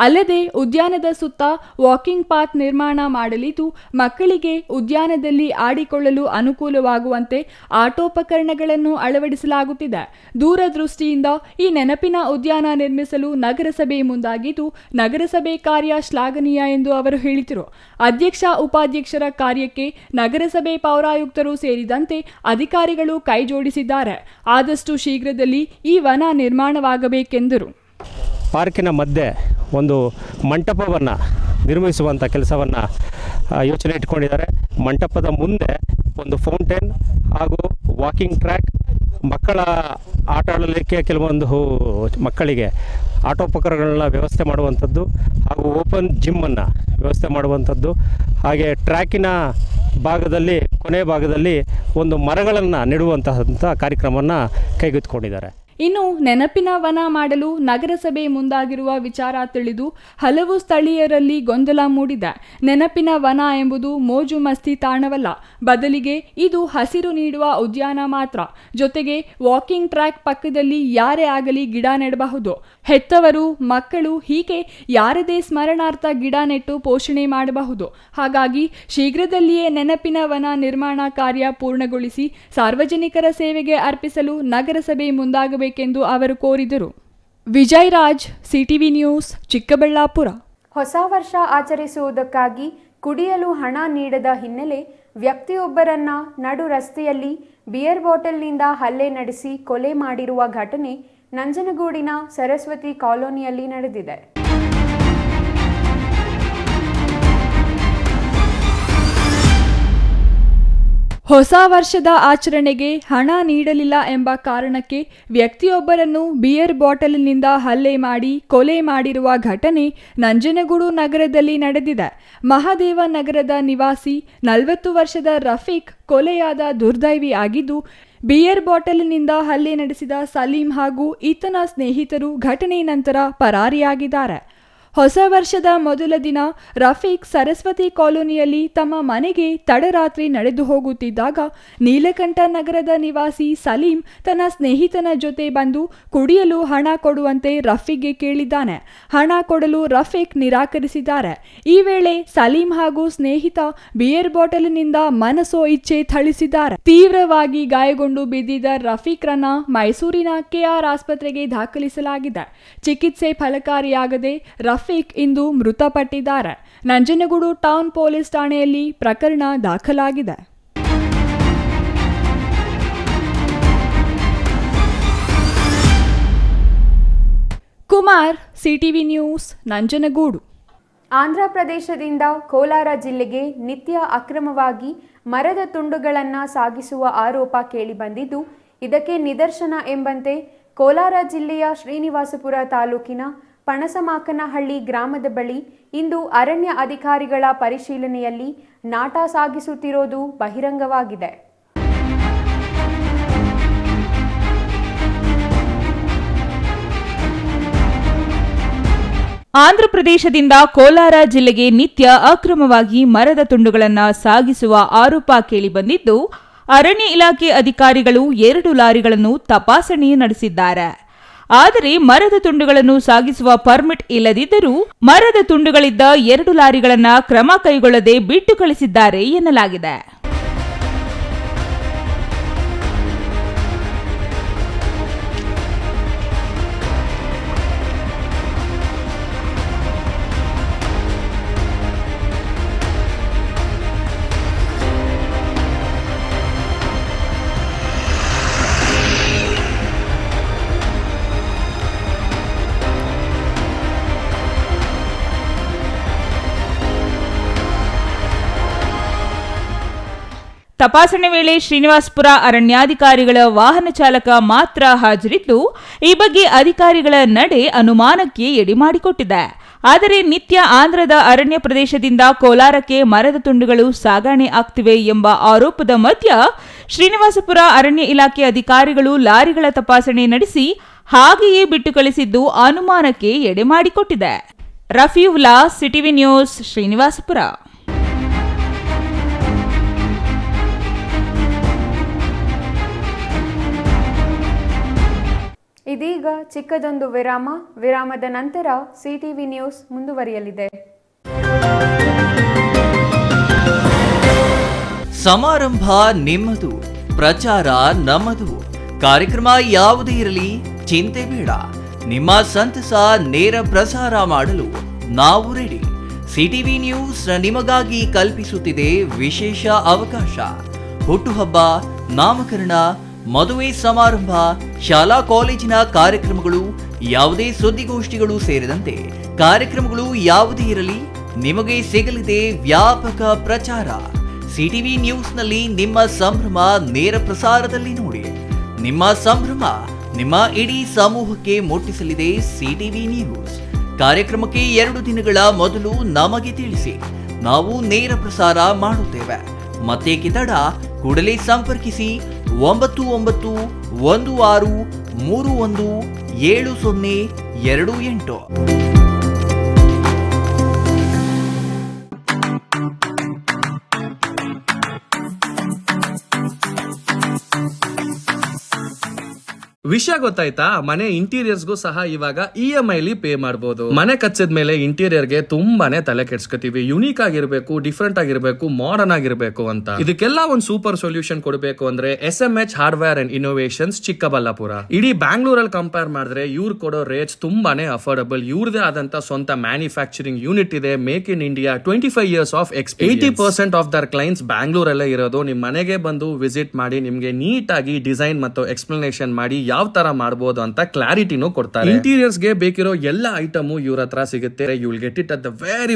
ಅಲ್ಲದೆ ಉದ್ಯಾನದ ಸುತ್ತ ವಾಕಿಂಗ್ ಪಾತ್ ನಿರ್ಮಾಣ ಮಾಡಲಿದ್ದು ಮಕ್ಕಳಿಗೆ ಉದ್ಯಾನದಲ್ಲಿ ಆಡಿಕೊಳ್ಳಲು ಅನುಕೂಲವಾಗುವಂತೆ ಆಟೋಪಕರಣಗಳನ್ನು ಅಳವಡಿಸಲಾಗುತ್ತಿದೆ. ದೂರದೃಷ್ಟಿಯಿಂದ ಈ ನೆನಪಿನ ಉದ್ಯಾನ ನಿರ್ಮಿಸಲು ನಗರಸಭೆ ಮುಂದಾಗಿದ್ದು ನಗರಸಭೆ ಕಾರ್ಯ ಶ್ಲಾಘನೀಯ ಎಂದು ಅವರು ಹೇಳಿದರು. ಅಧ್ಯಕ್ಷ ಉಪಾಧ್ಯಕ್ಷರ ಕಾರ್ಯಕ್ಕೆ ನಗರಸಭೆ ಪೌರಾಯುಕ್ತರು ಸೇರಿದಂತೆ ಅಧಿಕಾರಿಗಳು ಕೈಜೋಡಿಸಿದ್ದಾರೆ. ಆದಷ್ಟು ಶೀಘ್ರದಲ್ಲಿ ಈ ವನ ನಿರ್ಮಾಣವಾಗಬೇಕೆಂದರು. ಪಾರ್ಕಿನ ಮಧ್ಯೆ ಒಂದು ಮಂಟಪವನ್ನು ನಿರ್ಮಿಸುವಂಥ ಕೆಲಸವನ್ನು ಯೋಚನೆ ಇಟ್ಕೊಂಡಿದ್ದಾರೆ. ಮಂಟಪದ ಮುಂದೆ ಒಂದು ಫೌಂಟೇನ್ ಹಾಗೂ ವಾಕಿಂಗ್ ಟ್ರ್ಯಾಕ್, ಮಕ್ಕಳ ಆಟ ಆಡಲಿಕ್ಕೆ ಕೆಲವೊಂದು ಮಕ್ಕಳಿಗೆ ಆಟೋಪಕರಣಗಳನ್ನ ವ್ಯವಸ್ಥೆ ಮಾಡುವಂಥದ್ದು ಹಾಗೂ ಓಪನ್ ಜಿಮ್ಮನ್ನು ವ್ಯವಸ್ಥೆ ಮಾಡುವಂಥದ್ದು, ಹಾಗೆ ಟ್ರ್ಯಾಕಿನ ಭಾಗದಲ್ಲಿ ಕೊನೆಯ ಭಾಗದಲ್ಲಿ ಒಂದು ಮರಗಳನ್ನು ನೆಡುವಂತಹ ಕಾರ್ಯಕ್ರಮವನ್ನು ಕೈಗೆತ್ತಿಕೊಂಡಿದ್ದಾರೆ. ಇನ್ನು ನೆನಪಿನ ವನ ಮಾಡಲು ನಗರಸಭೆ ಮುಂದಾಗಿರುವ ವಿಚಾರ ತಿಳಿದು ಹಲವು ಸ್ಥಳೀಯರಲ್ಲಿ ಗೊಂದಲ ಮೂಡಿದೆ. ನೆನಪಿನ ವನ ಎಂಬುದು ಮೋಜು ಮಸ್ತಿ ತಾಣವಲ್ಲ, ಬದಲಿಗೆ ಇದು ಹಸಿರು ನೀಡುವ ಉದ್ಯಾನ ಮಾತ್ರ. ಜೊತೆಗೆ ವಾಕಿಂಗ್ ಟ್ರ್ಯಾಕ್ ಪಕ್ಕದಲ್ಲಿ ಯಾರೇ ಆಗಲಿ ಗಿಡ ನೆಡಬಹುದು. ಹೆತ್ತವರು, ಮಕ್ಕಳು ಹೀಗೆ ಯಾರದೇ ಸ್ಮರಣಾರ್ಥ ಗಿಡ ನೆಟ್ಟು ಪೋಷಣೆ ಮಾಡಬಹುದು. ಹಾಗಾಗಿ ಶೀಘ್ರದಲ್ಲಿಯೇ ನೆನಪಿನ ವನ ನಿರ್ಮಾಣ ಕಾರ್ಯ ಪೂರ್ಣಗೊಳಿಸಿ ಸಾರ್ವಜನಿಕರ ಸೇವೆಗೆ ಅರ್ಪಿಸಲು ನಗರಸಭೆ ಮುಂದಾಗಬೇಕೆಂದು ಅವರು ಕೋರಿದರು. Vijay Raj, CTV news, Chikkaballapur. ಹೊಸ ವರ್ಷ ಆಚರಿಸುವುದಕ್ಕಾಗಿ ಕುಡಿಯಲು ಹಣ ನೀಡದ ಹಿನ್ನೆಲೆ ವ್ಯಕ್ತಿಯೊಬ್ಬರನ್ನ ನಡು ರಸ್ತೆಯಲ್ಲಿ ಬಿಯರ್ ಬಾಟಲ್ನಿಂದ ಹಲ್ಲೆ ನಡೆಸಿ ಕೊಲೆ ಮಾಡಿರುವ ಘಟನೆ ನಂಜನಗೂಡಿನ ಸರಸ್ವತಿ ಕಾಲೋನಿಯಲ್ಲಿ ನಡೆದಿದೆ. ಹೊಸ ವರ್ಷದ ಆಚರಣೆಗೆ ಹಣ ನೀಡಲಿಲ್ಲ ಎಂಬ ಕಾರಣಕ್ಕೆ ವ್ಯಕ್ತಿಯೊಬ್ಬರನ್ನು ಬಿಯರ್ ಬಾಟಲ್ನಿಂದ ಹಲ್ಲೆ ಮಾಡಿ ಕೊಲೆ ಮಾಡಿರುವ ಘಟನೆ ನಂಜನಗೂಡು ನಗರದಲ್ಲಿ ನಡೆದಿದೆ. ಮಹಾದೇವ ನಗರದ ನಿವಾಸಿ 40 ವರ್ಷದ ರಫೀಕ್ ಕೊಲೆಯಾದ ದುರ್ದೈವಿ ಆಗಿದ್ದು, ಬಿಯರ್ ಬಾಟಲ್ನಿಂದ ಹಲ್ಲೆ ನಡೆಸಿದ ಸಲೀಂ ಹಾಗೂ ಈತನ ಸ್ನೇಹಿತರು ಘಟನೆ ನಂತರ ಪರಾರಿಯಾಗಿದ್ದಾರೆ. ಹೊಸ ವರ್ಷದ ಮೊದಲ ದಿನ ರಫೀಕ್ ಸರಸ್ವತಿ ಕಾಲೋನಿಯಲ್ಲಿ ತಮ್ಮ ಮನೆಗೆ ತಡರಾತ್ರಿ ನಡೆದು ಹೋಗುತ್ತಿದ್ದಾಗ ನೀಲಕಂಠ ನಗರದ ನಿವಾಸಿ ಸಲೀಂ ತನ್ನ ಸ್ನೇಹಿತನ ಜೊತೆ ಬಂದು ಕುಡಿಯಲು ಹಣ ಕೊಡುವಂತೆ ರಫೀಕ್ಗೆ ಕೇಳಿದ್ದಾನೆ. ಹಣ ಕೊಡಲು ರಫೀಕ್ ನಿರಾಕರಿಸಿದ್ದಾರೆ. ಈ ವೇಳೆ ಸಲೀಂ ಹಾಗೂ ಸ್ನೇಹಿತ ಬಿಯರ್ ಬಾಟಲ್ನಿಂದ ಮನಸೋ ಇಚ್ಛೆ ಥಳಿಸಿದ್ದಾರೆ. ತೀವ್ರವಾಗಿ ಗಾಯಗೊಂಡು ಬಿದ್ದಿದ್ದ ರಫೀಕ್ರನ್ನ ಮೈಸೂರಿನ ಕೆಆರ್ ಆಸ್ಪತ್ರೆಗೆ ದಾಖಲಿಸಲಾಗಿದೆ. ಚಿಕಿತ್ಸೆ ಫಲಕಾರಿಯಾಗದೆ ರಫೀಕ್ ಇಂದು ಮೃತಪಟ್ಟಿದ್ದಾರೆ. ನಂಜನಗೂಡು ಟೌನ್ ಪೊಲೀಸ್ ಠಾಣೆಯಲ್ಲಿ ಪ್ರಕರಣ ದಾಖಲಾಗಿದೆ. Kumar, CTV news, Nanjangud. ಆಂಧ್ರ ಪ್ರದೇಶದಿಂದ ಕೋಲಾರ ಜಿಲ್ಲೆಗೆ ನಿತ್ಯ ಅಕ್ರಮವಾಗಿ ಮರದ ತುಂಡುಗಳನ್ನು ಸಾಗಿಸುವ ಆರೋಪ ಕೇಳಿಬಂದಿದ್ದು, ಇದಕ್ಕೆ ನಿದರ್ಶನ ಎಂಬಂತೆ ಕೋಲಾರ ಜಿಲ್ಲೆಯ ಶ್ರೀನಿವಾಸಪುರ ತಾಲೂಕಿನ ಪಣಸಮಾಕನಹಳ್ಳಿ ಗ್ರಾಮದ ಬಳಿ ಇಂದು ಅರಣ್ಯ ಅಧಿಕಾರಿಗಳ ಪರಿಶೀಲನೆಯಲ್ಲಿ ನಾಟ ಸಾಗಿಸುತ್ತಿರೋದು ಬಹಿರಂಗವಾಗಿದೆ. ಆಂಧ್ರಪ್ರದೇಶದಿಂದ ಕೋಲಾರ ಜಿಲ್ಲೆಗೆ ನಿತ್ಯ ಅಕ್ರಮವಾಗಿ ಮರದ ತುಂಡುಗಳನ್ನು ಸಾಗಿಸುವ ಆರೋಪ ಕೇಳಿಬಂದಿದ್ದು, ಅರಣ್ಯ ಇಲಾಖೆ ಅಧಿಕಾರಿಗಳು 2 ಲಾರಿಗಳನ್ನು ತಪಾಸಣೆ ನಡೆಸಿದ್ದಾರೆ. ಆದರೆ ಮರದ ತುಂಡುಗಳನ್ನು ಸಾಗಿಸುವ ಪರ್ಮಿಟ್ ಇಲ್ಲದಿದ್ದರೂ ಮರದ ತುಂಡುಗಳಿದ್ದ 2 ಲಾರಿಗಳನ್ನು ಕ್ರಮ ಕೈಗೊಳ್ಳದೆ ಬಿಟ್ಟು ಕಳಿಸಿದ್ದಾರೆ ಎನ್ನಲಾಗಿದೆ. ತಪಾಸಣೆ ವೇಳೆ ಶ್ರೀನಿವಾಸಪುರ ಅರಣ್ಯಾಧಿಕಾರಿಗಳ ವಾಹನ ಚಾಲಕ ಮಾತ್ರ ಹಾಜರಿದ್ದು, ಈ ಬಗ್ಗೆ ಅಧಿಕಾರಿಗಳ ನಡೆ ಅನುಮಾನಕ್ಕೆ ಎಡೆಮಾಡಿಕೊಟ್ಟಿದೆ. ಆದರೆ ನಿತ್ಯ ಆಂಧ್ರದ ಅರಣ್ಯ ಪ್ರದೇಶದಿಂದ ಕೋಲಾರಕ್ಕೆ ಮರದ ತುಂಡುಗಳು ಸಾಗಣೆ ಆಗ್ತಿವೆ ಎಂಬ ಆರೋಪದ ಮಧ್ಯ ಶ್ರೀನಿವಾಸಪುರ ಅರಣ್ಯ ಇಲಾಖೆ ಅಧಿಕಾರಿಗಳು ಲಾರಿಗಳ ತಪಾಸಣೆ ನಡೆಸಿ ಹಾಗೆಯೇ ಬಿಟ್ಟು ಕಳಿಸಿದ್ದು ಅನುಮಾನಕ್ಕೆ ಎಡೆಮಾಡಿಕೊಟ್ಟಿದೆ. ರಫೀವುಲ್ಲಾ, ಸಿಟಿವಿ ನ್ಯೂಸ್, ಶ್ರೀನಿವಾಸಪುರ. ಇದೀಗ ಚಿಕ್ಕದೊಂದು ವಿರಾಮದ ನಂತರ ಸಿಟಿವಿ ನ್ಯೂಸ್ ಮುಂದುವರಿಯಲಿದೆ. ಸಮಾರಂಭ ನಿಮ್ಮದು, ಪ್ರಚಾರ ನಮ್ಮದು. ಕಾರ್ಯಕ್ರಮ ಯಾವುದೇ ಇರಲಿ ಚಿಂತೆ ಬೇಡ. ನಿಮ್ಮ ಸಂತಸ ನೇರ ಪ್ರಸಾರ ಮಾಡಲು ನಾವು ರೆಡಿ. ಸಿಟಿವಿ ನ್ಯೂಸ್ ನಿಮಗಾಗಿ ಕಲ್ಪಿಸುತ್ತಿದೆ ವಿಶೇಷ ಅವಕಾಶ. ಹುಟ್ಟುಹಬ್ಬ, ನಾಮಕರಣ, ಮದುವೆ ಸಮಾರಂಭ, ಶಾಲಾ ಕಾಲೇಜಿನ ಕಾರ್ಯಕ್ರಮಗಳು, ಯಾವುದೇ ಸುದ್ದಿಗೋಷ್ಠಿಗಳು ಸೇರಿದಂತೆ ಕಾರ್ಯಕ್ರಮಗಳು ಯಾವುದೇ ಇರಲಿ ನಿಮಗೆ ಸಿಗಲಿದೆ ವ್ಯಾಪಕ ಪ್ರಚಾರ. ಸಿಟಿವಿ ನ್ಯೂಸ್ನಲ್ಲಿ ನಿಮ್ಮ ಸಂಭ್ರಮ ನೇರ ಪ್ರಸಾರದಲ್ಲಿ ನೋಡಿ. ನಿಮ್ಮ ಸಂಭ್ರಮ ನಿಮ್ಮ ಇಡೀ ಸಮೂಹಕ್ಕೆ ಮುಟ್ಟಿಸಲಿದೆ ಸಿಟಿವಿ ನ್ಯೂಸ್. ಕಾರ್ಯಕ್ರಮಕ್ಕೆ 2 ದಿನಗಳ ಮೊದಲು ನಮಗೆ ತಿಳಿಸಿ, ನಾವು ನೇರ ಪ್ರಸಾರ ಮಾಡುತ್ತೇವೆ. ಮತ್ತೆ ಕಿತಡ ಕೂಡಲೇ ಸಂಪರ್ಕಿಸಿ 9916317028. ವಿಷಯ ಗೊತ್ತಾಯ್ತಾ? ಮನೆ ಇಂಟೀರಿಯರ್ಸ್ಗೂ ಸಹ ಇವಾಗ EMI ಪೇ ಮಾಡಬಹುದು. ಮನೆ ಕಚ್ಚಿದ ಮೇಲೆ ಇಂಟೀರಿಯರ್ಗೆ ತುಂಬಾನೇ ತಲೆ ಕೆಡ್ಸ್ಕೊತೀವಿ. ಯುನೀಕ್ ಆಗಿರ್ಬೇಕು, ಡಿಫ್ರೆಂಟ್ ಆಗಿರ್ಬೇಕು, ಮಾಡರ್ನ್ ಆಗಿರ್ಬೇಕು ಅಂತ. ಇದಕ್ಕೆಲ್ಲ ಒಂದು ಸೂಪರ್ ಸೊಲ್ಯೂಷನ್ ಕೊಡಬೇಕು ಅಂದ್ರೆ SMH hardware and innovations Chikkaballapur. ಇಡೀ ಬ್ಯಾಂಗ್ಳೂರಲ್ಲಿ ಕಂಪೇರ್ ಮಾಡಿದ್ರೆ ಇವ್ರು ಕೊಡೋ ರೇಟ್ಸ್ ತುಂಬಾನೇ ಅಫೋರ್ಡಬಲ್. ಇವ್ರದೇ ಆದಂತ ಸ್ವಂತ ಮ್ಯಾನುಫ್ಯಾಕ್ಚರಿಂಗ್ ಯೂನಿಟ್ ಇದೆ. Make in India, 25 years of experience. 80% of their clients ಬ್ಯಾಂಗ್ಳೂರಲ್ಲೇ ಇರೋದು. ನಿಮ್ ಮನೆಗೆ ಬಂದು ವಿಸಿಟ್ ಮಾಡಿ ನಿಮ್ಗೆ ನೀಟ್ ಆಗಿ ಡಿಸೈನ್ ಮತ್ತು ಎಕ್ಸ್ಪ್ಲನೇಷನ್ ಮಾಡಿ ಯಾವ ತರ ಮಾಡಬಹುದು ಅಂತ ಕ್ಲಾರಿಟಿನೂ ಕೊಡ್ತಾರೆ. ಇಂಟೀರಿಯರ್ಸ್ ಗೆ ಬೇಕಿರೋ ಎಲ್ಲ ಐಟಮ್ ಇವ್ರ ಹತ್ರ ಸಿಗುತ್ತೆ. You will get it at the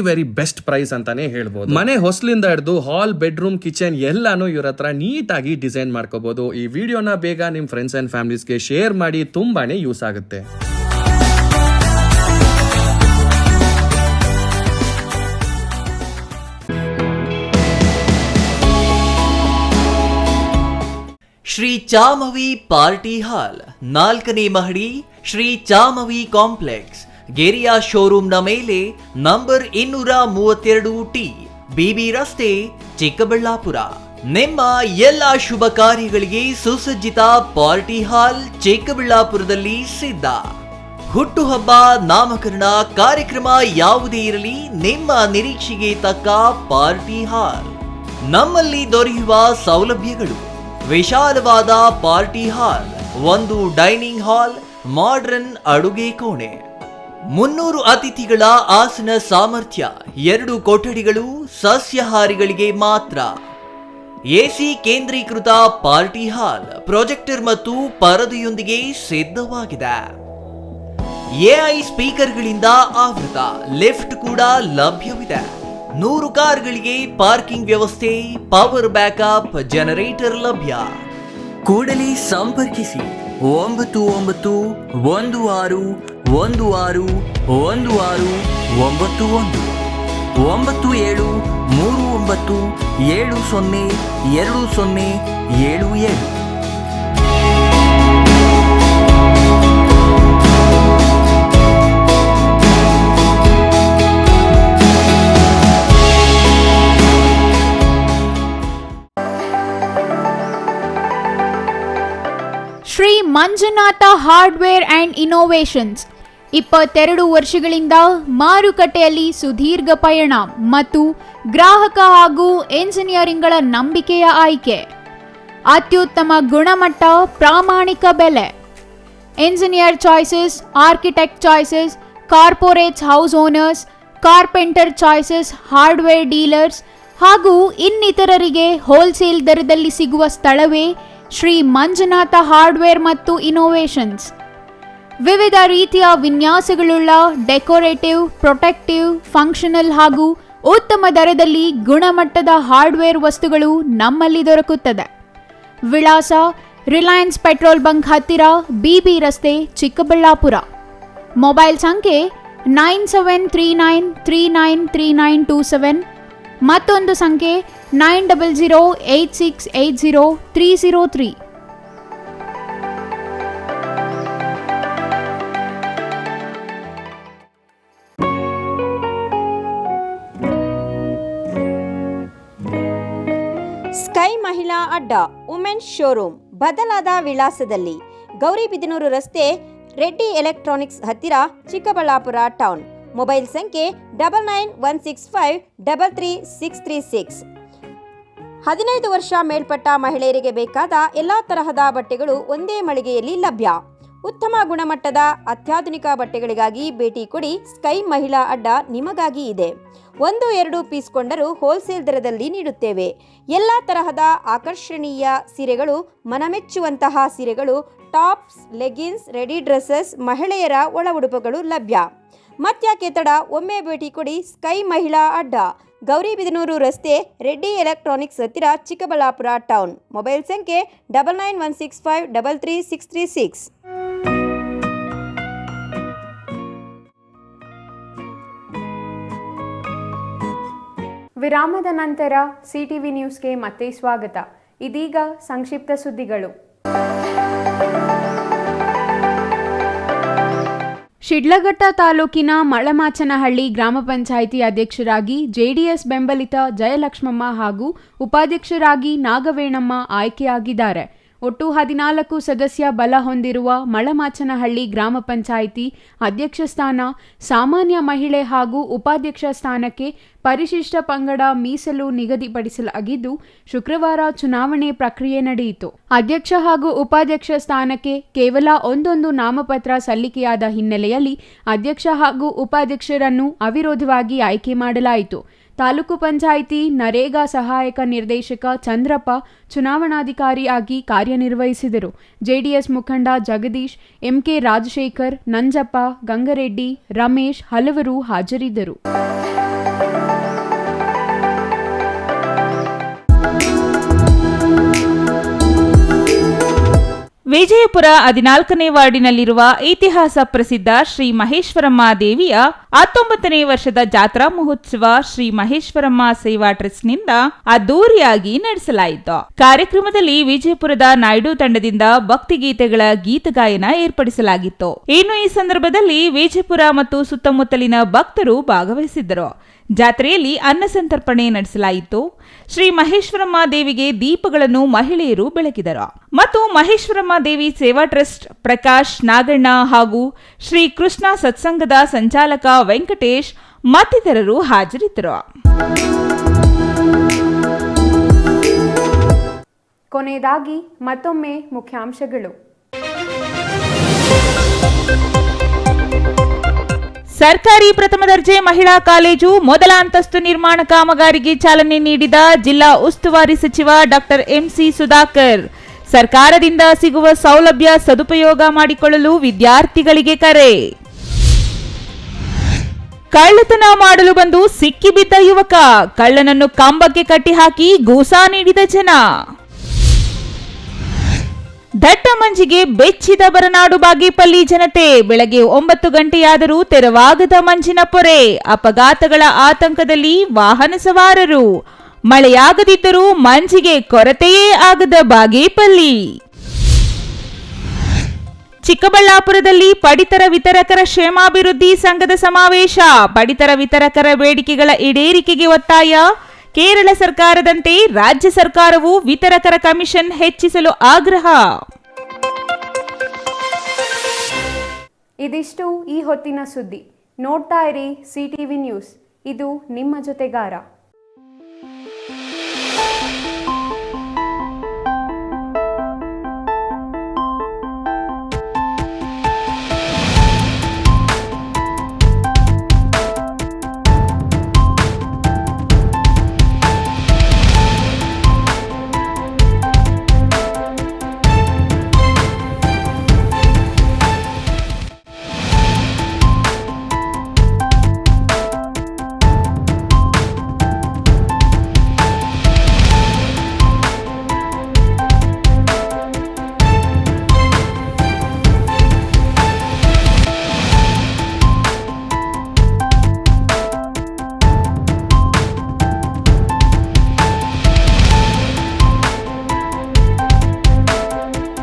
very best price ಅಂತಾನೆ ಹೇಳ್ಬೋದು. ಮನೆ ಹೊಸಲಿಂದ ಹಿಡಿದು ಹಾಲ್, ಬೆಡ್ರೂಮ್, ಕಿಚನ್ ಎಲ್ಲಾನು ಇವ್ರ ಹತ್ರ ನೀಟ್ ಆಗಿ ಡಿಸೈನ್ ಮಾಡ್ಕೋಬಹುದು. ಈ ವಿಡಿಯೋನ ಬೇಗ ನಿಮ್ ಫ್ರೆಂಡ್ಸ್ ಅಂಡ್ ಫ್ಯಾಮಿಲೀಸ್ಗೆ ಶೇರ್ ಮಾಡಿ, ತುಂಬಾನೇ ಯೂಸ್ ಆಗುತ್ತೆ. ಶ್ರೀ ಚಾಮವಿ ಪಾರ್ಟಿ ಹಾಲ್, 4ನೇ ಮಹಡಿ, ಶ್ರೀ ಚಾಮವಿ ಕಾಂಪ್ಲೆಕ್ಸ್, ಗೆರಿಯಾ ಶೋರೂಮ್ನ ಮೇಲೆ, ನಂಬರ್ 232T, BB ರಸ್ತೆ, ಚಿಕ್ಕಬಳ್ಳಾಪುರ. ನಿಮ್ಮ ಎಲ್ಲ ಶುಭ ಕಾರ್ಯಗಳಿಗೆ ಸುಸಜ್ಜಿತ ಪಾರ್ಟಿ ಹಾಲ್ ಚಿಕ್ಕಬಳ್ಳಾಪುರದಲ್ಲಿ ಸಿದ್ಧ. ಹುಟ್ಟುಹಬ್ಬ, ನಾಮಕರಣ, ಕಾರ್ಯಕ್ರಮ ಯಾವುದೇ ಇರಲಿ ನಿಮ್ಮ ನಿರೀಕ್ಷೆಗೆ ತಕ್ಕ ಪಾರ್ಟಿ ಹಾಲ್. ನಮ್ಮಲ್ಲಿ ದೊರೆಯುವ ಸೌಲಭ್ಯಗಳು: ವಿಶಾಲವಾದ party hall, 1 dining hall, modern ಅಡುಗೆ ಕೋಣೆ, 300 ಅತಿಥಿಗಳ ಆಸನ ಸಾಮರ್ಥ್ಯ, 2 ಕೊಠಡಿಗಳು ಸಸ್ಯಾಹಾರಿಗಳಿಗೆ ಮಾತ್ರ. AC ಕೇಂದ್ರೀಕೃತ ಪಾರ್ಟಿ ಹಾಲ್, ಪ್ರೊಜೆಕ್ಟರ್ ಮತ್ತು ಪರದೆಯೊಂದಿಗೆ ಸಿದ್ಧವಾಗಿದೆ. AI ಸ್ಪೀಕರ್ಗಳಿಂದ ಆವೃತ, ಲಿಫ್ಟ್ ಕೂಡ ಲಭ್ಯವಿದೆ. 100 ಕಾರ್ಗಳಿಗೆ ಪಾರ್ಕಿಂಗ್ ವ್ಯವಸ್ಥೆ, ಪವರ್ ಬ್ಯಾಕಪ್ ಜನರೇಟರ್ ಲಭ್ಯ. ಕೂಡಲೇ ಸಂಪರ್ಕಿಸಿ 9916161691 9739702077. Shri Manjunatha hardware and innovations 22 ವರ್ಷಗಳಿಂದ ಮಾರುಕಟ್ಟೆಯಲ್ಲಿ ಸುದೀರ್ಘ ಪಯಣ ಮತ್ತು ಗ್ರಾಹಕ ಹಾಗೂ ಎಂಜಿನಿಯರಿಂಗ್ಗಳ ನಂಬಿಕೆಯ ಆಯ್ಕೆ. ಅತ್ಯುತ್ತಮ ಗುಣಮಟ್ಟ, ಪ್ರಾಮಾಣಿಕ ಬೆಲೆ. Engineer choices, architect choices, corporates, house owners, carpenter choices, hardware dealers ಹಾಗೂ ಇನ್ನಿತರರಿಗೆ ಹೋಲ್ಸೇಲ್ ದರದಲ್ಲಿ ಸಿಗುವ ಸ್ಥಳವೇ ಶ್ರೀ ಮಂಜುನಾಥ ಹಾರ್ಡ್ವೇರ್ ಮತ್ತು ಇನ್ನೋವೇಷನ್ಸ್. ವಿವಿಧ ರೀತಿಯ ವಿನ್ಯಾಸಗಳುಳ್ಳ ಡೆಕೋರೇಟಿವ್, ಪ್ರೊಟೆಕ್ಟಿವ್, ಫಂಕ್ಷನಲ್ ಹಾಗೂ ಉತ್ತಮ ದರದಲ್ಲಿ ಗುಣಮಟ್ಟದ ಹಾರ್ಡ್ವೇರ್ ವಸ್ತುಗಳು ನಮ್ಮಲ್ಲಿ ದೊರಕುತ್ತದೆ. ವಿಳಾಸ: ರಿಲಯನ್ಸ್ ಪೆಟ್ರೋಲ್ ಬಂಕ್ ಹತ್ತಿರ, BB ರಸ್ತೆ, ಚಿಕ್ಕಬಳ್ಳಾಪುರ. ಮೊಬೈಲ್ ಸಂಖ್ಯೆ 9739393927. ಮತ್ತೊಂದು ಸಂಖ್ಯೆ 9008680303. ಸ್ಕೈ ಮಹಿಳಾ ಅಡ್ಡ ವುಮೆನ್ಸ್ ಶೋರೂಮ್ ಬದಲಾದ ವಿಳಾಸದಲ್ಲಿ, ಗೌರಿಬಿದನೂರು ರಸ್ತೆ, ರೆಡ್ಡಿ ಎಲೆಕ್ಟ್ರಾನಿಕ್ಸ್ ಹತ್ತಿರ ಚಿಕ್ಕಬಳ್ಳಾಪುರ ಟೌನ್. ಮೊಬೈಲ್ ಸಂಖ್ಯೆ 9916533636. 15 ವರ್ಷ ಮೇಲ್ಪಟ್ಟ ಮಹಿಳೆಯರಿಗೆ ಬೇಕಾದ ಎಲ್ಲ ತರಹದ ಬಟ್ಟೆಗಳು ಒಂದೇ ಮಳಿಗೆಯಲ್ಲಿ ಲಭ್ಯ. ಉತ್ತಮ ಗುಣಮಟ್ಟದ ಅತ್ಯಾಧುನಿಕ ಬಟ್ಟೆಗಳಿಗಾಗಿ ಭೇಟಿ ಕೊಡಿ. ಸ್ಕೈ ಮಹಿಳಾ ಅಡ್ಡ ನಿಮಗಾಗಿ ಇದೆ. 1-2 ಪೀಸ್ ಕೊಂಡರೂ ಹೋಲ್ಸೇಲ್ ದರದಲ್ಲಿ ನೀಡುತ್ತೇವೆ. ಎಲ್ಲ ತರಹದ ಆಕರ್ಷಣೀಯ ಸೀರೆಗಳು, ಮನಮೆಚ್ಚುವಂತಹ ಸೀರೆಗಳು, ಟಾಪ್ಸ್, ಲೆಗಿನ್ಸ್, ರೆಡಿ ಡ್ರೆಸ್ಸಸ್, ಮಹಿಳೆಯರ ಒಳ ಉಡುಪುಗಳು ಲಭ್ಯ. ಮತ್ತ್ಯಾಕೆ ತಡ, ಒಮ್ಮೆ ಭೇಟಿ ಕೊಡಿ. ಸ್ಕೈ ಮಹಿಳಾ ಅಡ್ಡ, ಗೌರಿಬಿದನೂರು ರಸ್ತೆ, ರೆಡ್ಡಿ ಎಲೆಕ್ಟ್ರಾನಿಕ್ಸ್ ಹತ್ತಿರ, ಚಿಕ್ಕಬಳ್ಳಾಪುರ ಟೌನ್. ಮೊಬೈಲ್ ಸಂಖ್ಯೆ 9916533636. ವಿರಾಮದ ನಂತರ ಸಿಟಿವಿ ನ್ಯೂಸ್ಗೆ ಮತ್ತೆ ಸ್ವಾಗತ. ಇದೀಗ ಸಂಕ್ಷಿಪ್ತ ಸುದ್ದಿಗಳು. ಶಿಡ್ಲಘಟ್ಟ ತಾಲೂಕಿನ ಮಳಮಾಚನಹಳ್ಳಿ ಗ್ರಾಮ ಪಂಚಾಯಿತಿ ಅಧ್ಯಕ್ಷರಾಗಿ ಜೆಡಿಎಸ್ ಬೆಂಬಲಿತ ಜಯಲಕ್ಷ್ಮಮ್ಮ ಹಾಗೂ ಉಪಾಧ್ಯಕ್ಷರಾಗಿ ನಾಗವೇಣಮ್ಮ ಆಯ್ಕೆಯಾಗಿದ್ದಾರೆ. ಒಟ್ಟು 14 ಸದಸ್ಯ ಬಲ ಹೊಂದಿರುವ ಮಳಮಾಚನಹಳ್ಳಿ ಗ್ರಾಮ ಪಂಚಾಯಿತಿ ಅಧ್ಯಕ್ಷ ಸ್ಥಾನ, ಸಾಮಾನ್ಯ ಮಹಿಳೆ ಹಾಗೂ ಉಪಾಧ್ಯಕ್ಷ ಸ್ಥಾನಕ್ಕೆ ಪರಿಶಿಷ್ಟ ಪಂಗಡ ಮೀಸಲು ನಿಗದಿಪಡಿಸಲಾಗಿದ್ದು, ಶುಕ್ರವಾರ ಚುನಾವಣೆ ಪ್ರಕ್ರಿಯೆ ನಡೆಯಿತು. ಅಧ್ಯಕ್ಷ ಹಾಗೂ ಉಪಾಧ್ಯಕ್ಷ ಸ್ಥಾನಕ್ಕೆ ಕೇವಲ ಒಂದೊಂದು ನಾಮಪತ್ರ ಸಲ್ಲಿಕೆಯಾದ ಹಿನ್ನೆಲೆಯಲ್ಲಿ ಅಧ್ಯಕ್ಷ ಹಾಗೂ ಉಪಾಧ್ಯಕ್ಷರನ್ನು ಅವಿರೋಧವಾಗಿ ಆಯ್ಕೆ ಮಾಡಲಾಯಿತು. ತಾಲೂಕು ಪಂಚಾಯಿತಿ ನರೇಗಾ ಸಹಾಯಕ ನಿರ್ದೇಶಕ ಚಂದ್ರಪ್ಪ ಚುನಾವಣಾಧಿಕಾರಿಯಾಗಿ ಕಾರ್ಯನಿರ್ವಹಿಸಿದರು. ಜೆಡಿಎಸ್ ಮುಖಂಡ ಜಗದೀಶ್, ಎಂಕೆ ರಾಜಶೇಖರ್, ನಂಜಪ್ಪ, ಗಂಗರೆಡ್ಡಿ, ರಮೇಶ್ ಹಲವರು ಹಾಜರಿದ್ದರು. ವಿಜಯಪುರ 14ನೇ ವಾರ್ಡಿನಲ್ಲಿರುವ ಇತಿಹಾಸ ಪ್ರಸಿದ್ಧ ಶ್ರೀ ಮಹೇಶ್ವರಮ್ಮ ದೇವಿಯ 19ನೇ ವರ್ಷದ ಜಾತ್ರಾ ಮಹೋತ್ಸವ ಶ್ರೀ ಮಹೇಶ್ವರಮ್ಮ ಸೇವಾ ಟ್ರಸ್ಟ್ನಿಂದ ಅದ್ದೂರಿಯಾಗಿ ನಡೆಸಲಾಯಿತು. ಕಾರ್ಯಕ್ರಮದಲ್ಲಿ ವಿಜಯಪುರದ ನಾಯ್ಡು ತಂಡದಿಂದ ಭಕ್ತಿಗೀತೆಗಳ ಗೀತಗಾಯನ ಏರ್ಪಡಿಸಲಾಗಿತ್ತು. ಇನ್ನು ಈ ಸಂದರ್ಭದಲ್ಲಿ ವಿಜಯಪುರ ಮತ್ತು ಸುತ್ತಮುತ್ತಲಿನ ಭಕ್ತರು ಭಾಗವಹಿಸಿದ್ದರು. ಜಾತ್ರೆಯಲ್ಲಿ ಅನ್ನ ಸಂತರ್ಪಣೆ ನಡೆಸಲಾಯಿತು. ಶ್ರೀ ಮಹೇಶ್ವರಮ್ಮ ದೇವಿಗೆ ದೀಪಗಳನ್ನು ಮಹಿಳೆಯರು ಬೆಳಗಿದರು ಮತ್ತು ಮಹೇಶ್ವರಮ್ಮ ದೇವಿ ಸೇವಾ ಟ್ರಸ್ಟ್ ಪ್ರಕಾಶ್, ನಾಗಣ್ಣ ಹಾಗೂ ಶ್ರೀ ಕೃಷ್ಣ ಸತ್ಸಂಗದ ಸಂಚಾಲಕ ವೆಂಕಟೇಶ್ ಮತ್ತಿತರರು ಹಾಜರಿದ್ದರು. ಕೊನೆಯದಾಗಿ ಮತ್ತೊಮ್ಮೆ ಮುಖ್ಯಾಂಶಗಳು. ಸರ್ಕಾರಿ ಪ್ರಥಮ ದರ್ಜೆ ಮಹಿಳಾ ಕಾಲೇಜು ಮೊದಲ ಅಂತಸ್ತು ನಿರ್ಮಾಣ ಕಾಮಗಾರಿಗೆ ಚಾಲನೆ ನೀಡಿದ ಜಿಲ್ಲಾ ಉಸ್ತುವಾರಿ ಸಚಿವ ಡಾಕ್ಟರ್ ಎಂಸಿ ಸುಧಾಕರ್. ಸರ್ಕಾರದಿಂದ ಸಿಗುವ ಸೌಲಭ್ಯ ಸದುಪಯೋಗ ಮಾಡಿಕೊಳ್ಳಲು ವಿದ್ಯಾರ್ಥಿಗಳಿಗೆ ಕರೆ. ಕಳ್ಳತನ ಮಾಡಲು ಬಂದು ಸಿಕ್ಕಿಬಿದ್ದ ಯುವಕ, ಕಳ್ಳನನ್ನು ಕಂಬಕ್ಕೆ ಕಟ್ಟಿಹಾಕಿ ಗೂಸಾ ನೀಡಿದ ಜನ. ದಟ್ಟ ಮಂಜಿಗೆ ಬೆಚ್ಚಿದ ಬರನಾಡು ಬಾಗೇಪಲ್ಲಿ ಜನತೆ. ಬೆಳಗ್ಗೆ 9 ಗಂಟೆಯಾದರೂ ತೆರವಾಗದ ಮಂಜಿನ ಪೊರೆ. ಅಪಘಾತಗಳ ಆತಂಕದಲ್ಲಿ ವಾಹನ ಸವಾರರು. ಮಳೆಯಾಗದಿದ್ದರೂ ಮಂಜಿಗೆ ಕೊರತೆಯೇ ಆಗದ ಬಾಗೇಪಲ್ಲಿ. ಚಿಕ್ಕಬಳ್ಳಾಪುರದಲ್ಲಿ ಪಡಿತರ ವಿತರಕರ ಕ್ಷೇಮಾಭಿವೃದ್ಧಿ ಸಂಘದ ಸಮಾವೇಶ. ಪಡಿತರ ವಿತರಕರ ಬೇಡಿಕೆಗಳ ಈಡೇರಿಕೆಗೆ ಒತ್ತಾಯ. ಕೇರಳ ಸರ್ಕಾರದಂತೆ ರಾಜ್ಯ ಸರ್ಕಾರವು ವಿತರಕರ ಕಮಿಷನ್ ಹೆಚ್ಚಿಸಲು ಆಗ್ರಹ. ಇದಿಷ್ಟು ಈ ಹೊತ್ತಿನ ಸುದ್ದಿ. ನೋಡ್ತಾ ಇರಿ ಸಿಟಿವಿ ನ್ಯೂಸ್, ಇದು ನಿಮ್ಮ ಜೊತೆಗಾರ.